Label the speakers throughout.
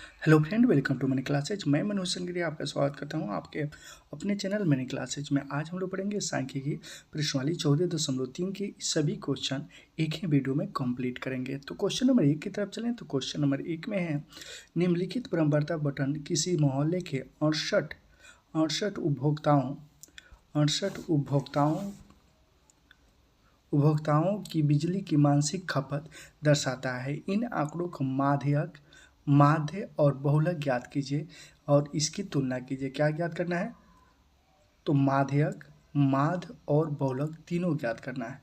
Speaker 1: Hello friend, welcome to money classes. मैं मनोज संगरी आपका स्वागत करता हूं आपके अपने चैनल मनी क्लासेज में। आज हम लोग पढ़ेंगे सांख्यिकी प्रश्न वाली 14.3 की सभी क्वेश्चन एक ही वीडियो में कंप्लीट करेंगे। तो क्वेश्चन नंबर 1 की तरफ चलें तो क्वेश्चन नंबर 1 में है, निम्नलिखित क्रमबद्धता बटन किसी मोहल्ले के 68 उपभोक्ताओं की बिजली की मासिक खपत दर्शाता है। इन आंकड़ों का माध्य और बहुलक ज्ञात कीजिए और इसकी तुलना कीजिए। क्या ज्ञात करना है? तो माध्य और बहुलक तीनों ज्ञात करना है।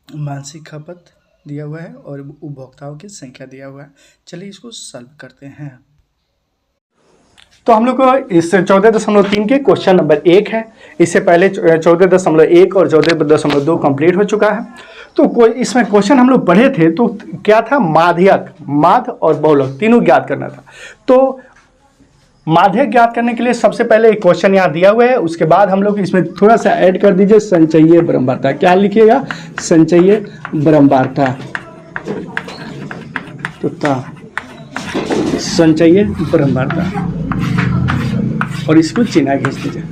Speaker 1: मासिक खपत दिया हुआ है और उपभोक्ताओं की संख्या दिया हुआ है। चलिए इसको सॉल्व करते हैं।
Speaker 2: तो हम लोग को इस 14.3 के क्वेश्चन नंबर 1 है। इससे पहले 14.1 और 14.2 कंप्लीट हो चुका है। तो इसमें क्वेश्चन हम लोग पढ़े थे तो क्या था? माध्य और बहुलक तीनों ज्ञात करना था। तो माध्य ज्ञात करने के लिए सबसे पहले एक क्वेश्चन यहाँ दिया हुआ है, उसके बाद हम लोग इसमें थोड़ा सा ऐड कर दीजिए संचयी बारंबारता। क्या लिखिएगा? संचयी बारंबारता। तो संचयी बारंबारता और इसको चिन्ह खींच दीजिए।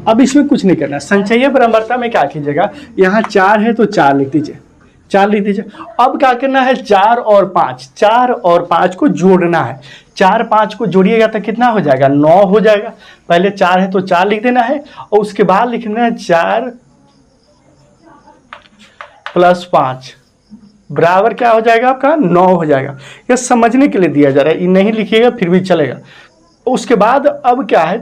Speaker 2: अब इसमें कुछ नहीं करना। संचयी बारंबारता में क्या कीजिएगा? यहाँ 4 है तो 4 लिख दीजिए, 4 लिख दीजिए। अब क्या करना है? 4 और 5 को जोड़ना है। 4 5 को जोड़िएगा तो कितना हो जाएगा? 9 हो जाएगा। पहले 4 है तो 4 लिख देना है और उसके बाद लिखना है 4 + 5 बराबर क्या हो जाएगा? आपका 9 हो जाएगा। यह समझने के लिए दिया जा रहा है, ये नहीं लिखिएगा फिर भी चलेगा। उसके बाद अब क्या है?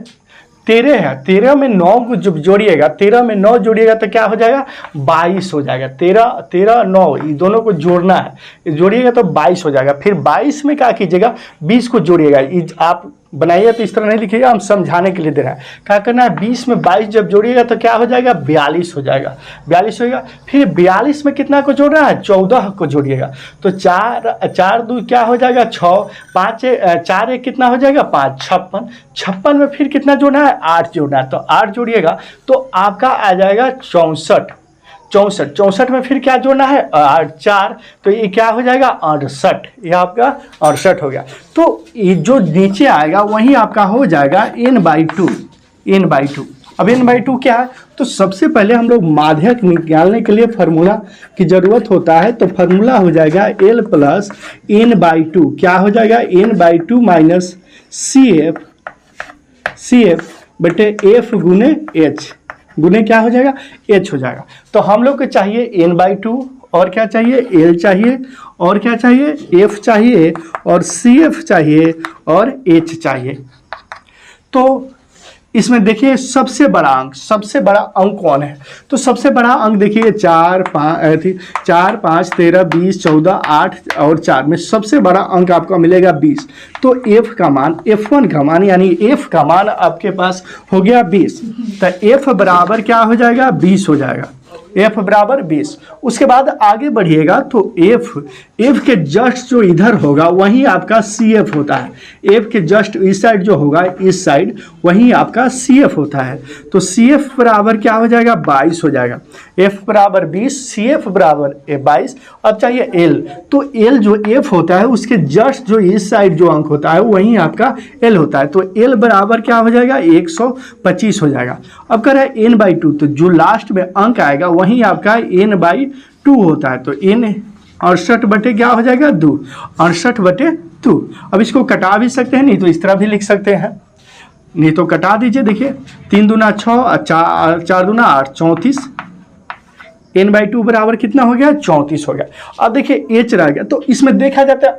Speaker 2: 13 है, 13 में 9 को जब जोड़िएगा, 13 में 9 जोड़िएगा तो क्या हो जाएगा? 22 हो जाएगा। 13 9 ये दोनों को जोड़ना है, जोड़िएगा तो 22 हो जाएगा। फिर 22 में क्या कीजिएगा? 20 को जोड़िएगा। आप बनाइए तो इस तरह नहीं लिखिएगा, हम समझाने के लिए दे रहे हैं। क्या करना है? 20 में 22 जब जोड़िएगा तो क्या हो जाएगा? 42 हो जाएगा। 42 होगा। फिर 42 में कितना को जोड़ना है? 14 को जोड़िएगा। तो 4 2 क्या हो जाएगा? 6 5 4 1 कितना हो जाएगा? 5 56। 56 में फिर कितना जोड़ना है? 8 जोड़ना है। तो 8 जोड़िएगा तो आपका आ जाएगा 64। 64 में फिर क्या जोड़ना है? 4, तो ये क्या हो जाएगा? 68। ये आपका 68 हो गया। तो ये जो नीचे आएगा वही आपका हो जाएगा n/2। अब n/2 क्या है? तो सबसे पहले हम लोग माध्यक निकालने के लिए फार्मूला की जरूरत होता है। तो फार्मूला हो जाएगा L + n/2। क्या हो जाएगा? n/2 माइनस CF बटे F गुने H गुने क्या हो जाएगा? H हो जाएगा। तो हम लोग को चाहिए n/2 और क्या चाहिए? L चाहिए और क्या चाहिए? F चाहिए और CF चाहिए और H चाहिए। तो इसमें देखिए सबसे बड़ा अंक कौन है? तो सबसे बड़ा अंक देखिए 4 5 13 20 14 8 और 4 में सबसे बड़ा अंक आपको मिलेगा 20। तो F का मान, F1 का मान यानी F का मान आपके पास हो गया 20। तो F बराबर क्या हो जाएगा? 20 हो जाएगा। F बराबर 20। उसके बाद आगे बढ़िएगा तो F के जस्ट जो इधर होगा वही आपका CF होता है। F के जस्ट इस साइड जो होगा, इस साइड, वही आपका CF होता है। तो CF बराबर क्या हो जाएगा? 22 हो जाएगा। F बराबर 20, CF बराबर 22। अब चाहिए L। तो L जो F होता है उसके जस्ट जो इस साइड जो अंक होता है वही आपका L होता है। तो L बराबर क्या हो जाएगा? 125 हो जाएगा। अब कर रहा है n/2, तो जो लास्ट में अंक आएगा वही आपका n/2 होता है। तो n 68 बटे क्या हो जाएगा? 2। 68 बटे 2। अब इसको कटा भी सकते हैं, नहीं तो इस तरह भी लिख सकते हैं। नहीं तो कटा दीजिए। देखिए 3 दूना 6, 4 दूना 8, 34। n/2 बराबर कितना हो गया? 34 हो गया। अब देखिए H रह गया। तो इसमें देखा जाता है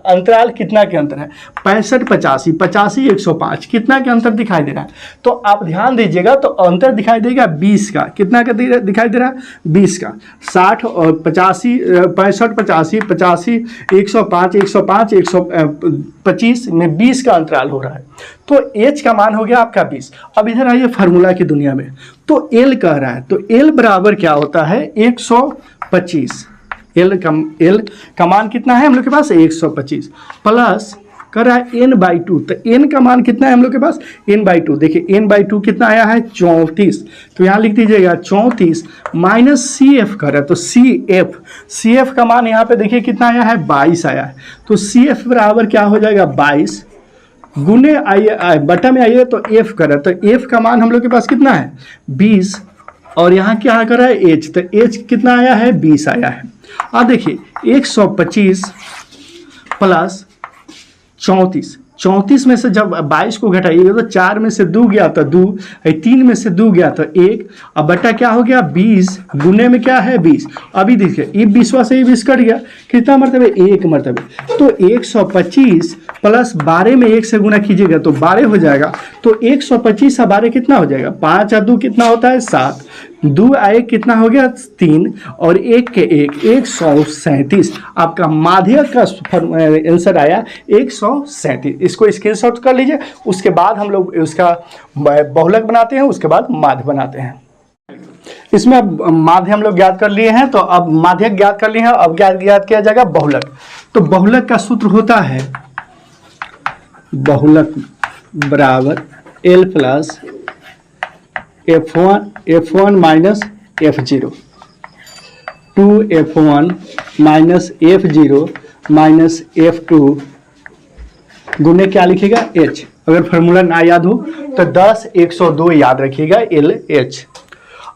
Speaker 2: अंतराल कितना के अंतर है? 65 85 85 105 कितना के अंतर दिखाई दे रहा है? तो आप ध्यान दीजिएगा तो अंतर दिखाई देगा 20 का। कितना का दिखाई दे रहा है? 20 का। 60 और 85 65 85 85 105 105 125 में 20 का अंतराल हो रहा है। तो H का मान हो गया आपका 20। अब इधर आइए फार्मूला की दुनिया में। तो L कह रहा है, तो L बराबर क्या होता है? 125। L का मान कितना है हम लोग के पास? 125 प्लस कर रहा है n/2, तो n का मान कितना है हम लोग के पास, n/2। देखिए n/2 कितना आया है 34, तो यहाँ लिख दीजिएगा 34 माइनस CF कर रहा है, तो CF का मान यहाँ पे देखिए कितना आया है 22 आया है, तो CF बराबर क्या हो जाएगा 22 गुने आइए बटा में आइए तो F कर रहा है, तो F का मान हम लोग के पास कितना है 20, और यहाँ क्या कर रहा है H, तो H कितना आया है 20 आया है। अब देखिए 125 प्लस 34 में से जब 22 को घटाइएगा तो 4 में से 2 गया तो 2, 3 में से 2 गया तो 1, अब बटा क्या हो गया 20 गुने में क्या है 20। अभी देखिए ये 20वां से 20 कट गया, कितना मरतबे 1 मरतबे, तो 125 प्लस 12 में 1 से गुना कीजिएगा तो 12 हो जाएगा, तो 125 और 12 कितना हो जाएगा, 5 और 2 कितना होता है 7, 2 आए कितना हो गया 3, और 1 के 1 137। आपका माध्यक का आंसर आया 137। इसको स्क्रीनशॉट कर लीजिए, उसके बाद हम लोग उसका बहुलक बनाते हैं, उसके बाद माध्य बनाते हैं। इसमें अब माध्य हम लोग ज्ञात कर लिए हैं, तो अब माध्यक ज्ञात कर लिए हैं, अब ज्ञात किया जाएगा बहुलक। तो बहुलक का सूत्र होता है बहुलक बराबर L plus F1 minus F0, 2F1 minus F0 minus F2 गुने क्या लिखेगा H। अगर फार्मूला ना याद हो तो 10 102 याद रखिएगा LH।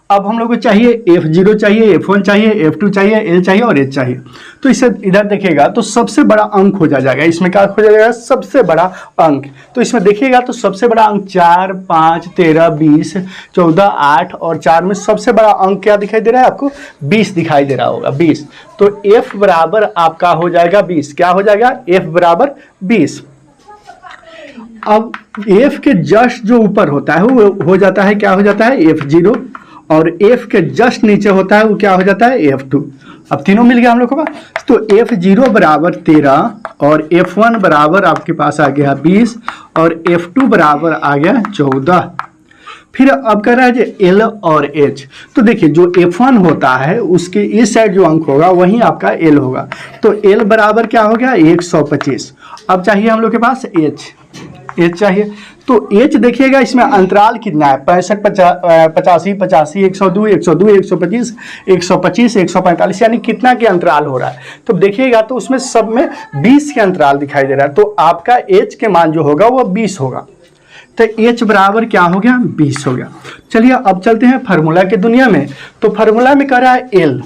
Speaker 2: अब हम लोग को चाहिए F0 चाहिए, F1 चाहिए, F2 चाहिए, L चाहिए और H चाहिए। तो इसे इधर देखिएगा तो सबसे बड़ा अंक हो जाएगा, इसमें क्या हो जाएगा सबसे बड़ा अंक। तो इसमें देखिएगा तो सबसे बड़ा अंक 4 5 13 20 14 8 और 4 में सबसे बड़ा अंक क्या दिखाई दे रहा है आपको 20 दिखाई दे रहा होगा 20। तो F बराबर आपका हो जाएगा 20, क्या हो जाएगा F बराबर 20। अब F के जस्ट जो ऊपर होता है वो हो जाता है क्या हो जाता है F0, और F के जस्ट नीचे होता है वो क्या हो जाता है F2। अब तीनों मिल गया हम लोग को पास, तो F0 बराबर 13 और F1 बराबर आपके पास आ गया 20 और F2 बराबर आ गया 14। फिर अब कर रहा है जो L और H, तो देखिए जो F1 होता है उसके इस साइड जो अंक होगा वहीं आपका L होगा, तो L बराबर क्या हो गया 125। अब चाहिए हम लोग के पास H चाहिए, तो H देखिएगा इसमें अंतराल कितना है 65 85 85 102 102 125 125 145, यानी कितना के अंतराल हो रहा है। तो देखिएगा तो उसमें सब में 20 के अंतराल दिखाई दे रहा है, तो आपका H के मान जो होगा वो 20 होगा, तो H बराबर क्या हो गया 20 हो गया। चलिए अब चलते हैं फार्मूला के दुनिया में। तो फार्मूला में कर रहा है L,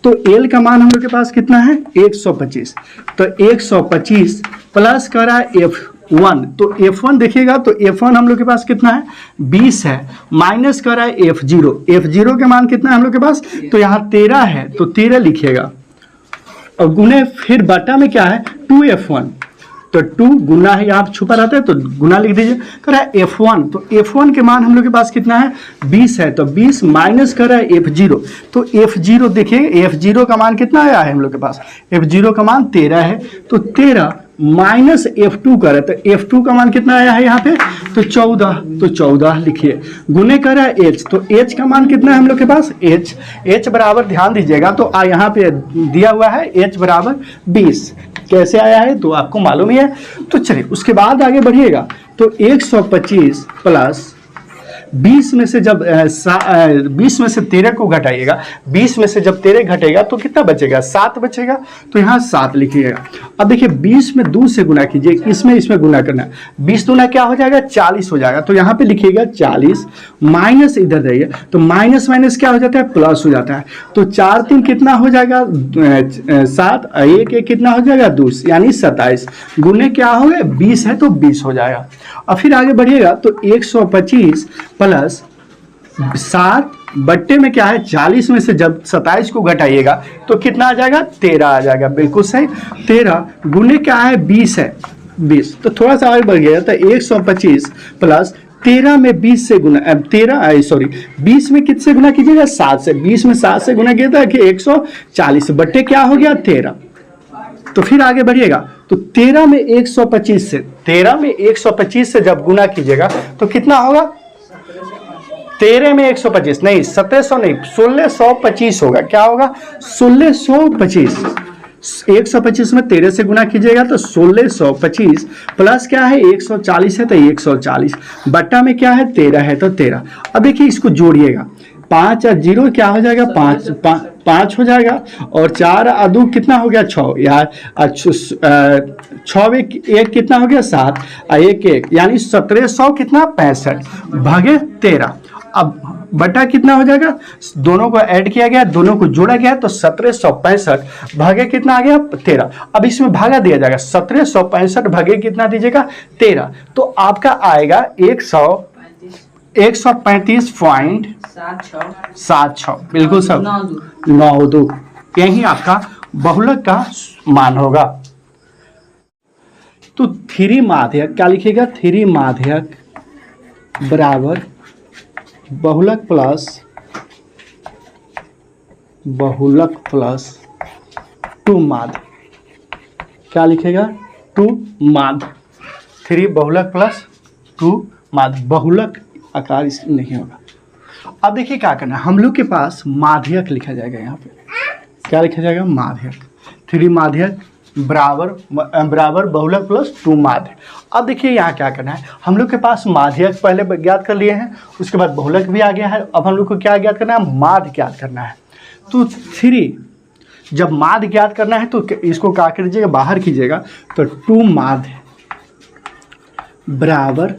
Speaker 2: तो L का मान हम लोग के पास कितना है 125, तो 125 प्लस कर रहा है F1, तो F1 देखिएगा तो F1 हम लोग के पास कितना है 20 है, माइनस कर रहा है F0 के मान कितना है हम लोग के पास, तो यहाँ 13 है तो 13 लिखिएगा, और गुने फिर बटा में क्या है 2F1, तो 2 गुना है यहाँ छुपा रहता है तो गुना लिख दीजिए। कर रहा है F1, तो F1 के मान हम लोग के पास कितना है 20 है, तो 20 माइनस कर रहा है F0, तो F0 देखिए F0 का मान कितना आया है हम लोग के पास, F0 का मान 13 है, तो 13 माइनस F2 कर रहा है, तो F2 का मान कितना आया है यहाँ पे, तो 14, तो 14 लिखिए, गुने कर रहा है H, तो H का मान कितना है हम लोग के पास H बराबर ध्यान दीजिएगा तो यहाँ पे दिया हुआ है H बराबर 20, कैसे आया है तो आपको मालूम ही है। तो चलिए उसके बाद आगे बढ़िएगा, तो 125 प्लस 20 में से जब 20 में से 13 को घटाइएगा, 20 में से जब 13 घटेगा तो कितना बचेगा 7 बचेगा, तो यहाँ 7 लिखिएगा। अब देखिए 20 में 2 से गुना कीजिए, इसमें गुना करना, 20 दूना क्या हो जाएगा 40 हो जाएगा, तो यहाँ पे लिखिएगा 40 माइनस इधर जाइए, तो माइनस माइनस क्या हो जाता है प्लस हो जाता है, तो 4 3 कितना हो जाएगा 7, 1 1 कितना हो जाएगा 2, यानी 27, गुने क्या हो गया 20 है तो 20 हो जाएगा। और फिर आगे बढ़िएगा तो 125 प्लस 7 बट्टे में क्या है 40 में से जब 27 को घटाइएगा तो कितना आ जाएगा 13 आ जाएगा, बिल्कुल सही, 13 गुने क्या है 20 है 20, तो थोड़ा सा आगे बढ़ गया तो 125 प्लस 13 में 20 से गुना 20 में कितने गुना कीजिएगा 7 से, 20 में 7 से गुना किया था कि 140 बट्टे क्या हो गया 13। तो फिर आगे बढ़िएगा तो 13 में 125 से जब गुना कीजिएगा तो कितना होगा 13 में 125 नहीं 1700 नहीं 1625 होगा, क्या होगा 1625, 125 में 13 से गुना कीजिएगा तो 1625 प्लस क्या है 140 है तो 140 बट्टा में क्या है 13 है तो 13। अब देखिए इसको जोड़िएगा, 5 और 0 क्या हो जाएगा 5 हो जाएगा, और 4 और 2 कितना हो गया 6 यार, 6 एक कितना हो गया 7 और 1 यानी 1700 कितना 65 भागे 13। अब बटा कितना हो जाएगा, दोनों को ऐड किया गया, दोनों को जोड़ा गया तो 1765 भागे कितना आ गया 13। अब इसमें भागा दिया जाएगा, 1765 भागे कितना दीजिएगा 13, तो आपका आएगा 135.76 बिल्कुल सब 92, यही आपका बहुलक का मान होगा। तो 3 माध्यक क्या लिखेगा, 3 माध्यक बराबर बहुलक प्लस 2 माध्य, क्या लिखेगा 2 माध्य, 3 बहुलक प्लस 2 माध्य, बहुलक आकार इसमें नहीं होगा। अब देखिए क्या करना है, हम लोग के पास माध्यक लिखा जाएगा, यहाँ पे क्या लिखा जाएगा माध्यक, 3 माध्यक बराबर बहुलक प्लस 2 माध्य। अब देखिए यहाँ क्या करना है, हम लोग के पास माध्यक पहले ज्ञात कर लिए हैं, उसके बाद बहुलक भी आ गया है, अब हम लोग को क्या ज्ञात करना है, माध्य ज्ञात करना है। तो 3 जब माध्य ज्ञात करना है तो इसको क्या कीजिएगा बाहर कीजिएगा, तो 2 माध्य बराबर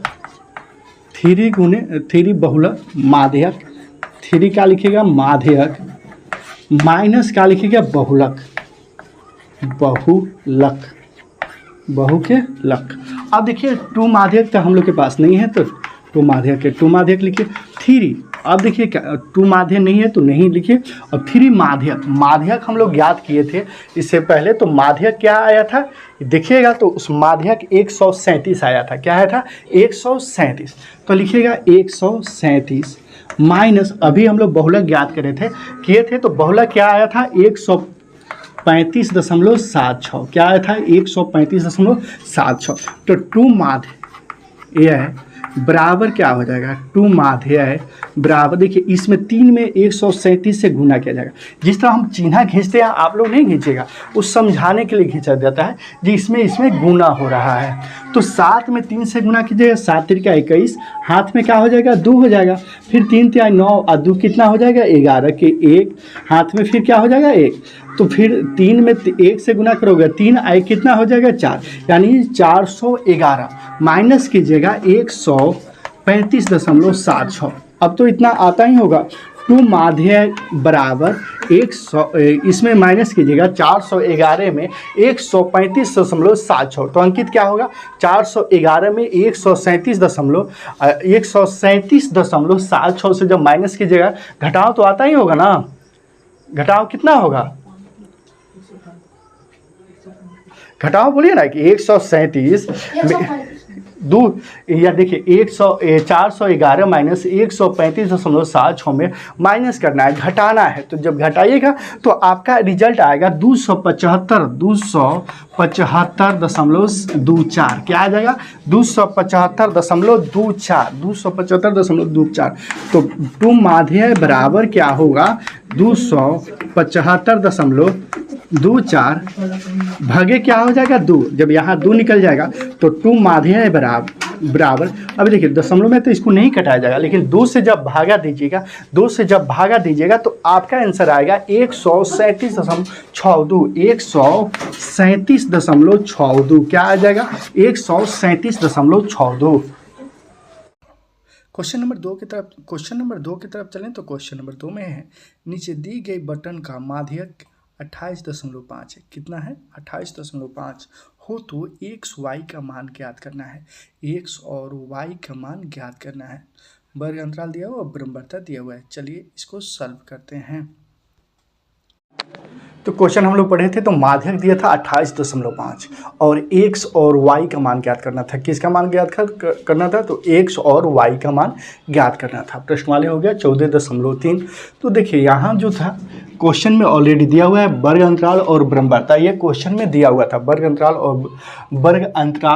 Speaker 2: 3 बहुलक माध्यक, 3 क्या लिखिएगा माध्यक माइनस क्या लिखिएगा बहुलक बहु के लक। अब देखिए 2 माध्यक तो हम लोग के पास नहीं है, तो 2 माध्यक लिखिए 3। अब देखिए क्या 2 माध्यक नहीं है तो नहीं लिखिए, और 3 माध्यक हम लोग ज्ञात किए थे इससे पहले, तो माध्यक क्या आया था देखिएगा, तो उस माध्यक 137 आया था, क्या आया था 137, तो लिखिएगा 137 माइनस अभी हम लोग बहुलक ज्ञात किए थे, तो बहुलक क्या आया था 135.76, क्या आया था 135.76, तो 2 माध्य ये है बराबर क्या हो जाएगा, 2 माध्य है बराबर, देखिए इसमें 3 में 137 से गुना किया जाएगा। जिस तरह हम चिन्ह खींचते हैं आप लोग नहीं खींचेगा, उस समझाने के लिए खींचा जाता है जी, इसमें गुना हो रहा है, तो 7 में 3 से गुना कीजिएगा, 7 3 का 21, हाथ में क्या हो जाएगा 2 हो जाएगा, फिर 3 3 9 और 2 कितना हो जाएगा 11 के 1, हाथ में फिर क्या हो जाएगा 1, तो फिर 3 में 1 से गुना करोगे 3 आई कितना हो जाएगा 4, यानी 411 माइनस कीजिएगा 135.76। अब तो इतना आता ही होगा, 2 माध्य बराबर 100, इसमें माइनस कीजिएगा 411 में 135.76, तो अंकित क्या होगा 411 में 137.76 से जब माइनस कीजिएगा घटाव तो आता ही होगा ना, घटाव कितना होगा, घटाओ बोलिए ना कि 137 दो या देखिए 411 माइनस 135.76 में माइनस करना है, घटाना है, तो जब घटाइएगा तो आपका रिजल्ट आएगा 275.24, क्या आ जाएगा 275.24, तो 2 माध्य बराबर क्या होगा 275.24 भागे क्या हो जाएगा 2, जब यहाँ 2 निकल जाएगा तो 2 माध्य है बराबर। अभी देखिए दशमलव में तो इसको नहीं कटाया जाएगा, लेकिन 2 से जब भागा दीजिएगा तो आपका आंसर आएगा 137.62, क्या आ जाएगा 137.62।
Speaker 1: क्वेश्चन नंबर 2 की तरफ चलें तो क्वेश्चन नंबर 2 में है, नीचे दी गई बटन का माध्यक 28.5 है, कितना है 28.5 हो तो x y का मान ज्ञात करना है, x और y का मान ज्ञात करना है, वर्ग अंतराल दिया हुआ, बराबरता दिया हुआ है। चलिए इसको सॉल्व करते हैं।
Speaker 2: तो क्वेश्चन हम लोग पढ़े थे, तो माध्यक दिया था 28.5 और x और y का मान ज्ञात करना था। किसका मान ज्ञात करना था, तो x और y का मान ज्ञात करना था। प्रश्न वाले हो गया 14.3। तो देखिए यहाँ जो था क्वेश्चन में ऑलरेडी दिया हुआ है वर्ग अंतराल और बराबरता, ये क्वेश्चन में दिया हुआ था, वर्ग अंतराल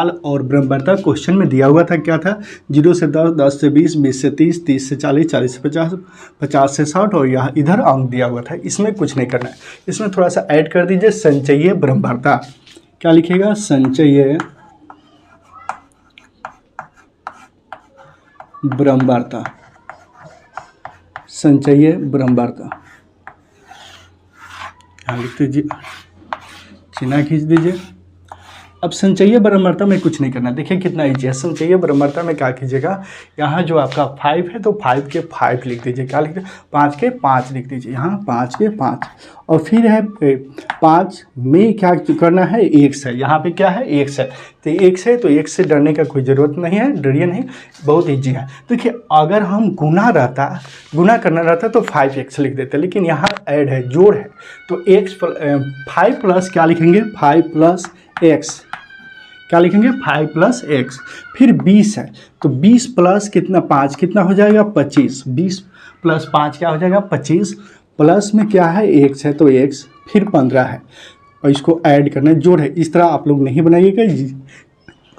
Speaker 2: और बराबरता क्वेश्चन में दिया हुआ था। क्या था 0 से 10, 10 से 20, 20 से 30, 30 से 40, 40 से 50, 50 से 60 और यहाँ इधर अंक दिया हुआ था। इसमें कुछ नहीं करना है, इसमें थोड़ा सा ऐड कर दीजिए, संचयी ब्रह्मवार्ता। क्या लिखिएगा? संचयी ब्रह्मवार्ता, संचयी ब्रह्मवार्ता। यहाँ लिख दीजिए, चिन्ह खींच दीजिए। अब संचयी ब्रह्मवार्ता में कुछ नहीं करना, देखिए कितना ईजी है। संचयी ब्रह्मवार्ता में क्या कीजिएगा, यहाँ जो आपका 5 है तो 5 के 5 लिख दीजिए। क्या लिख दीजिए? 5 के 5 लिख दीजिए, यहाँ 5 के 5। और फिर है 5 में क्या करना है? x है, यहाँ पे क्या है? x है। तो x है तो x से डरने का कोई ज़रूरत नहीं है, डरिए नहीं, बहुत ईजी है। देखिए अगर हम गुना करना रहता तो 5x लिख देते, लेकिन यहाँ ऐड है, जोड़ है, तो x 5 प्लस क्या लिखेंगे? 5 प्लस x। क्या लिखेंगे? 5 प्लस x। फिर 20 है तो 20 प्लस कितना? 5 कितना हो जाएगा? 25। 20 प्लस 5 क्या हो जाएगा? 25। प्लस में क्या है? x है तो x, फिर 15 है और इसको ऐड करना है, जोड़ है। इस तरह आप लोग नहीं बनाइएगा,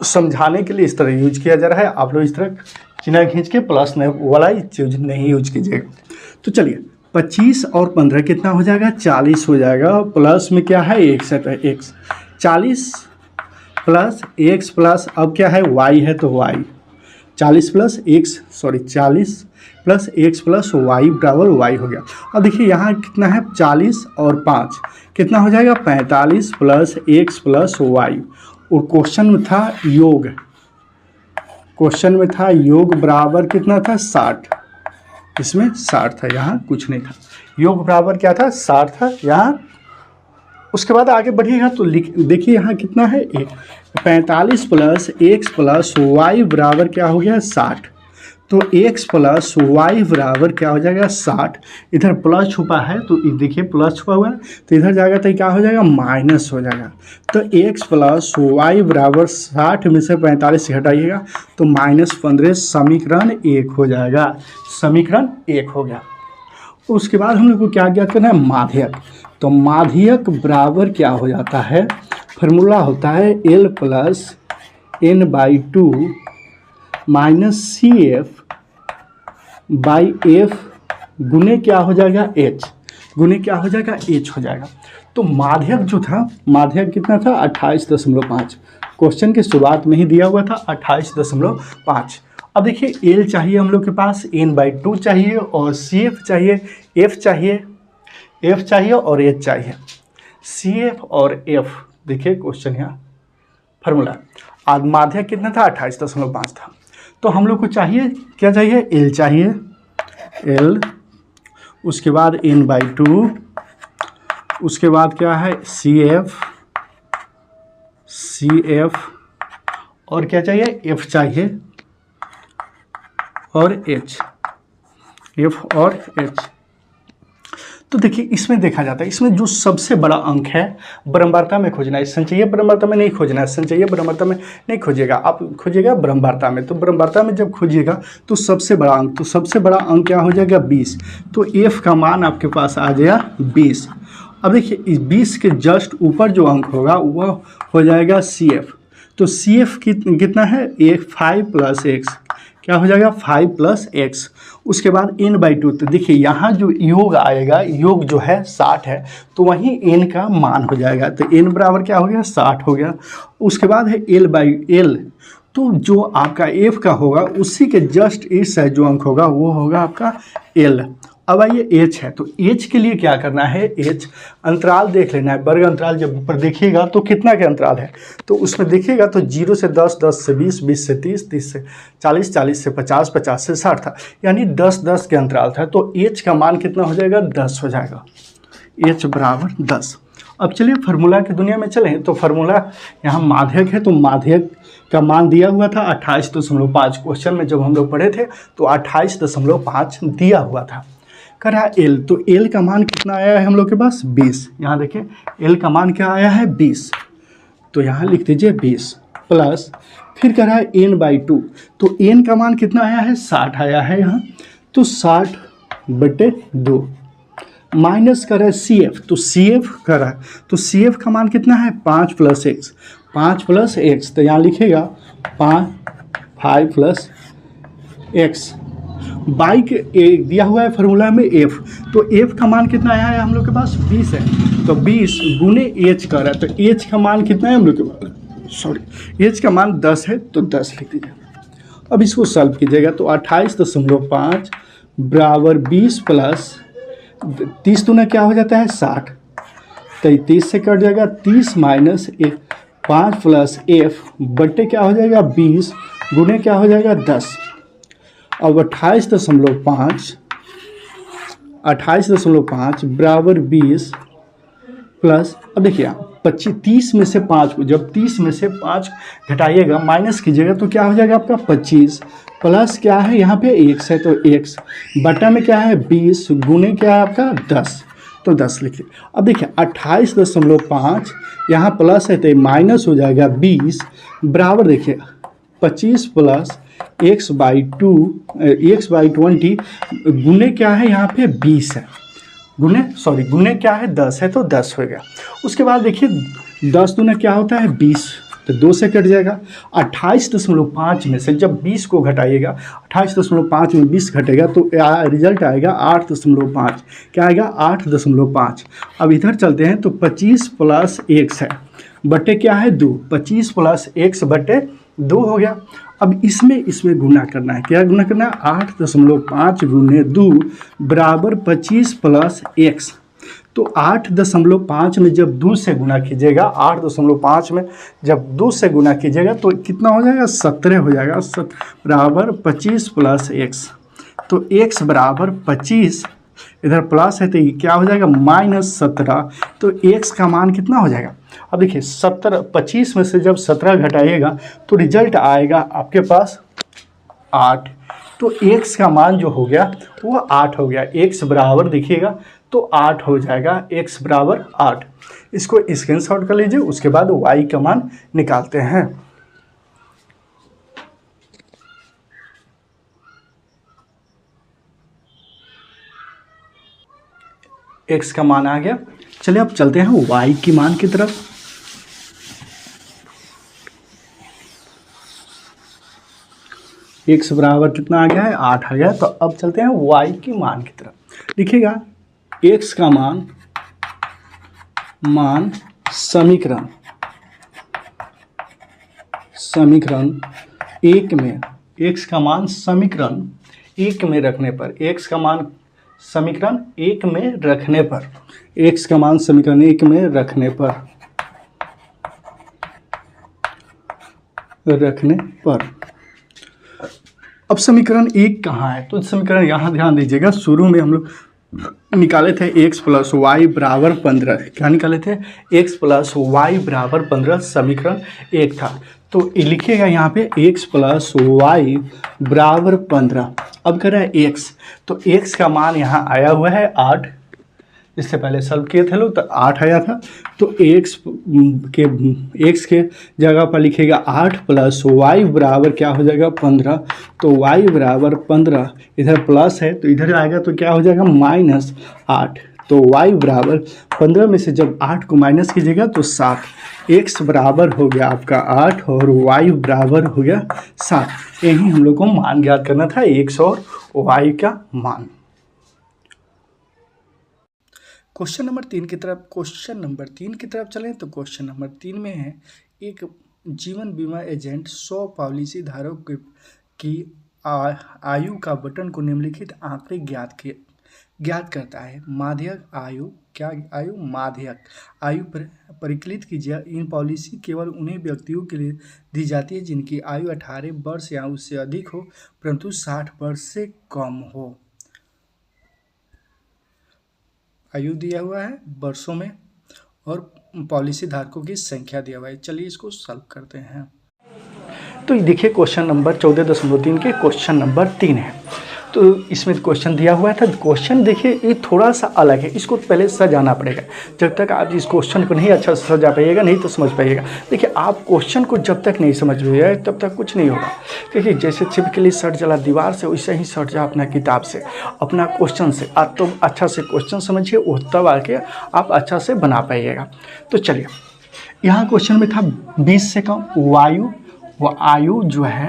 Speaker 2: समझाने के लिए इस तरह यूज किया जा रहा है। आप लोग इस तरह चिन्ह खींच के प्लस वाला चीज नहीं यूज कीजिएगा। तो चलिए 25 और 15 कितना हो जाएगा? 40 हो जाएगा। प्लस में क्या है? x है तो x। 40 प्लस x प्लस अब क्या है? y है तो y। 40 plus x plus y बराबर y हो गया। अब देखिए यहाँ कितना है? 40 और 5 कितना हो जाएगा? 45 प्लस x प्लस y। और क्वेश्चन में था योग, बराबर कितना था? 60। इसमें 60 था, यहाँ कुछ नहीं था। योग बराबर क्या था? 60 था यहाँ। उसके बाद आगे बढ़िएगा तो देखिए यहाँ कितना है? 45 प्लस x प्लस y बराबर क्या हो गया? 60। तो x प्लस y बराबर क्या हो जाएगा? 60। इधर प्लस छुपा है तो देखिए प्लस छुपा हुआ है तो इधर जाएगा तो क्या हो जाएगा? माइनस हो जाएगा। तो x प्लस y बराबर 60 में से 45 से हटाइएगा तो -15। समीकरण 1 हो जाएगा। समीकरण 1 हो गया। उसके बाद हम लोग को क्या ज्ञात करना है? माध्यक। तो माध्यक बराबर क्या हो जाता है? फार्मूला होता है L plus n/2 minus CF by F गुने क्या हो जाएगा? H। गुने क्या हो जाएगा? H हो जाएगा। तो माध्यक जो था, माध्यक कितना था? 28.5। क्वेश्चन के शुरुआत में ही दिया हुआ था 28.5। अब देखिए L चाहिए हम लोग के पास, n/2 चाहिए और CF चाहिए, F चाहिए और H चाहिए। CF और F देखिए क्वेश्चन यहाँ फार्मूला। आज माध्यक कितना था? 28.5 था। तो हम लोग को चाहिए क्या चाहिए? L चाहिए, L। उसके बाद n/2, उसके बाद क्या है? CF और क्या चाहिए? F चाहिए और H, F और H। तो देखिए इसमें देखा जाता है, इसमें जो सबसे बड़ा अंक है ब्रह्मवार्ता में खोजना है, संचयी ब्रह्मवार्ता में नहीं खोजना है। संचयी ब्रह्मवार्ता में नहीं खोजिएगा, आप खोजिएगा ब्रह्मवार्ता में। तो ब्रह्मवार्ता में जब खोजिएगा तो सबसे बड़ा अंक क्या हो जाएगा? 20। तो F का मान आपके पास आ जाएगा 20। अब देखिए इस 20 के जस्ट ऊपर जो अंक होगा वह हो जाएगा CF। तो CF कितना है? 5 प्लस x। क्या हो जाएगा? 5 प्लस x। उसके बाद n/2। तो देखिए यहाँ जो योग आएगा, योग जो है 60 है तो वहीं n का मान हो जाएगा। तो n बराबर क्या हो गया? 60 हो गया। उसके बाद है L/L। तो जो आपका F का होगा उसी के जस्ट इस जो अंक होगा वो होगा आपका L। अब आइए H है, तो H के लिए क्या करना है? H अंतराल देख लेना है। वर्ग अंतराल जब ऊपर देखिएगा तो कितना के अंतराल है? तो उसमें देखिएगा तो 0 से 10, 10 से 20, 20 से 30, 30 से 40, 40 से 50, 50 से 60 था, यानी 10, 10 के अंतराल था। तो H का मान कितना हो जाएगा? 10 हो जाएगा। H बराबर 10। अब चलिए फार्मूला की दुनिया में चलें। तो फार्मूला यहाँ माध्यक है तो माध्यक का मान दिया हुआ था 28.5। क्वेश्चन में जब हम लोग पढ़े थे तो 28.5 दिया हुआ था। कर रहा है L। तो L का मान कितना आया है हम लोग के पास? 20। यहाँ देखिए L का मान क्या आया है? 20। तो यहाँ लिख दीजिए 20 प्लस फिर कर रहा है n/2। तो n का मान कितना आया है? 60 आया है यहाँ। तो 60/2 माइनस कर रहा है CF। तो CF कर रहा है तो CF का मान कितना है? 5 प्लस x। 5 प्लस x तो यहाँ लिखेगा 5 प्लस x। बाई के दिया हुआ है फार्मूला में एफ, तो एफ का मान कितना आया है हम लोग के पास 20 है, तो 20 गुने एच का रहा है, तो एच का मान कितना है हम लोग के पास, सॉरी एच का मान 10 है, तो 10 लिख दीजिए। अब इसको सॉल्व कीजिएगा तो 28.5 बराबर 20 प्लस 30 दूना क्या हो जाता है 60, 33 से कट जाएगा 30 माइनस 5 प्लस एफ बट्टे क्या हो जाएगा 20 गुने क्या हो जाएगा 10। अब 28.5 बराबर 20 प्लस, अब देखिए 30 में से 5 को जब 30 में से 5 घटाइएगा माइनस कीजिएगा तो क्या हो जाएगा आपका 25 प्लस क्या है यहाँ पे x है, तो x बटा में क्या है 20 गुने क्या है आपका 10, तो 10 लिखिए। अब देखिए 28.5 यहाँ प्लस है तो माइनस हो जाएगा 20 बराबर देखिए 25 प्लस x बाई 20 गुने क्या है यहाँ पे 20 है, गुने क्या है 10 है, तो 10 हो गया। उसके बाद देखिए 10 दूना क्या होता है 20, तो 2 से कट जाएगा। 28.5 में से जब 20 को घटाइएगा 28.5 में 20 घटेगा तो रिजल्ट आएगा 8.5, क्या आएगा 8.5। अब इधर चलते हैं तो 25 प्लस x है बटे क्या है 2, 25 प्लस x बटे 2 हो गया। अब इसमें गुना करना है, क्या गुना करना है 8.5 गुने 2 बराबर 25 प्लस x, तो 8.5 में जब 2 से गुना कीजिएगा 8.5 में जब 2 से गुना कीजिएगा तो कितना हो जाएगा 17 हो जाएगा, बराबर 25 प्लस x, तो x बराबर 25 इधर प्लस है तो ये क्या हो जाएगा -17, तो x का मान कितना हो जाएगा। अब देखिए 25 में से जब 17 घटाइएगा तो रिजल्ट आएगा आपके पास 8, तो x का मान जो हो गया वो 8 हो गया। x बराबर देखिएगा तो 8 हो जाएगा, x बराबर 8। इसको स्क्रीनशॉट कर लीजिए, उसके बाद y का मान निकालते हैं। x का मान आ गया। चलिए अब चलते हैं y की मान की तरफ। x बराबर कितना आ गया है 8 आ गया, तो अब चलते हैं y की मान की तरफ। देखिएगा x का मान समीकरण एक में, x का मान समीकरण एक में रखने पर, x का मान समीकरण एक में रखने पर, x का मान समीकरण एक में रखने पर अब समीकरण एक कहाँ है, तो समीकरण यहाँ ध्यान दीजिएगा। शुरू में हम लोग निकाले थे x प्लस वाई बराबर 15, क्या निकाले थे x प्लस वाई बराबर 15, समीकरण एक था। तो लिखिएगा यहाँ पे x प्लस वाई बराबर 15। अब कर रहा है x, तो x का मान यहाँ आया हुआ है 8, इससे पहले सॉल्व किए थे लोग तो 8 आया था, तो x के जगह पर लिखिएगा 8 प्लस वाई बराबर क्या हो जाएगा 15, तो y बराबर 15 इधर प्लस है तो इधर आएगा तो क्या हो जाएगा -8, तो y बराबर 15 में से जब 8 को माइनस कीजिएगा तो 7, x बराबर हो गया आपका 8 और y बराबर हो गया 7। यही हम लोग को मान ज्ञात करना था x और y का मान।
Speaker 1: क्वेश्चन नंबर 3 की तरफ चलें तो क्वेश्चन नंबर 3 में है, एक जीवन बीमा एजेंट 100 पॉलिसी धारक की आयु का बटन को निम्नलिखित आंकड़े ज्ञात करता है। माध्यक आयु परिकलित कीजिए। इन पॉलिसी केवल उन्हीं व्यक्तियों के लिए दी जाती है जिनकी आयु 18 वर्ष या उससे अधिक हो परंतु 60 वर्ष से कम हो। आयु दिया हुआ है वर्षों में और पॉलिसी धारकों की संख्या दिया हुआ है। चलिए इसको सॉल्व करते हैं।
Speaker 2: तो देखिए क्वेश्चन नंबर 14.3 के क्वेश्चन नंबर 3 है। तो इसमें क्वेश्चन दिया हुआ था, क्वेश्चन देखिए ये थोड़ा सा अलग है, इसको पहले सजाना पड़ेगा। जब तक आप इस क्वेश्चन को नहीं अच्छा से सजा पाइएगा नहीं तो समझ पाइएगा। देखिए आप क्वेश्चन को जब तक नहीं समझ पाइएगा तब तक कुछ नहीं होगा। देखिए जैसे छिपकली सट जला दीवार से, वैसे ही सट जा अपना किताब से, अपना क्वेश्चन से। आप तो अच्छा से क्वेश्चन समझिए, वो तब आके आप अच्छा से बना पाइएगा। तो चलिए यहाँ क्वेश्चन में था 20 से कम आयु जो है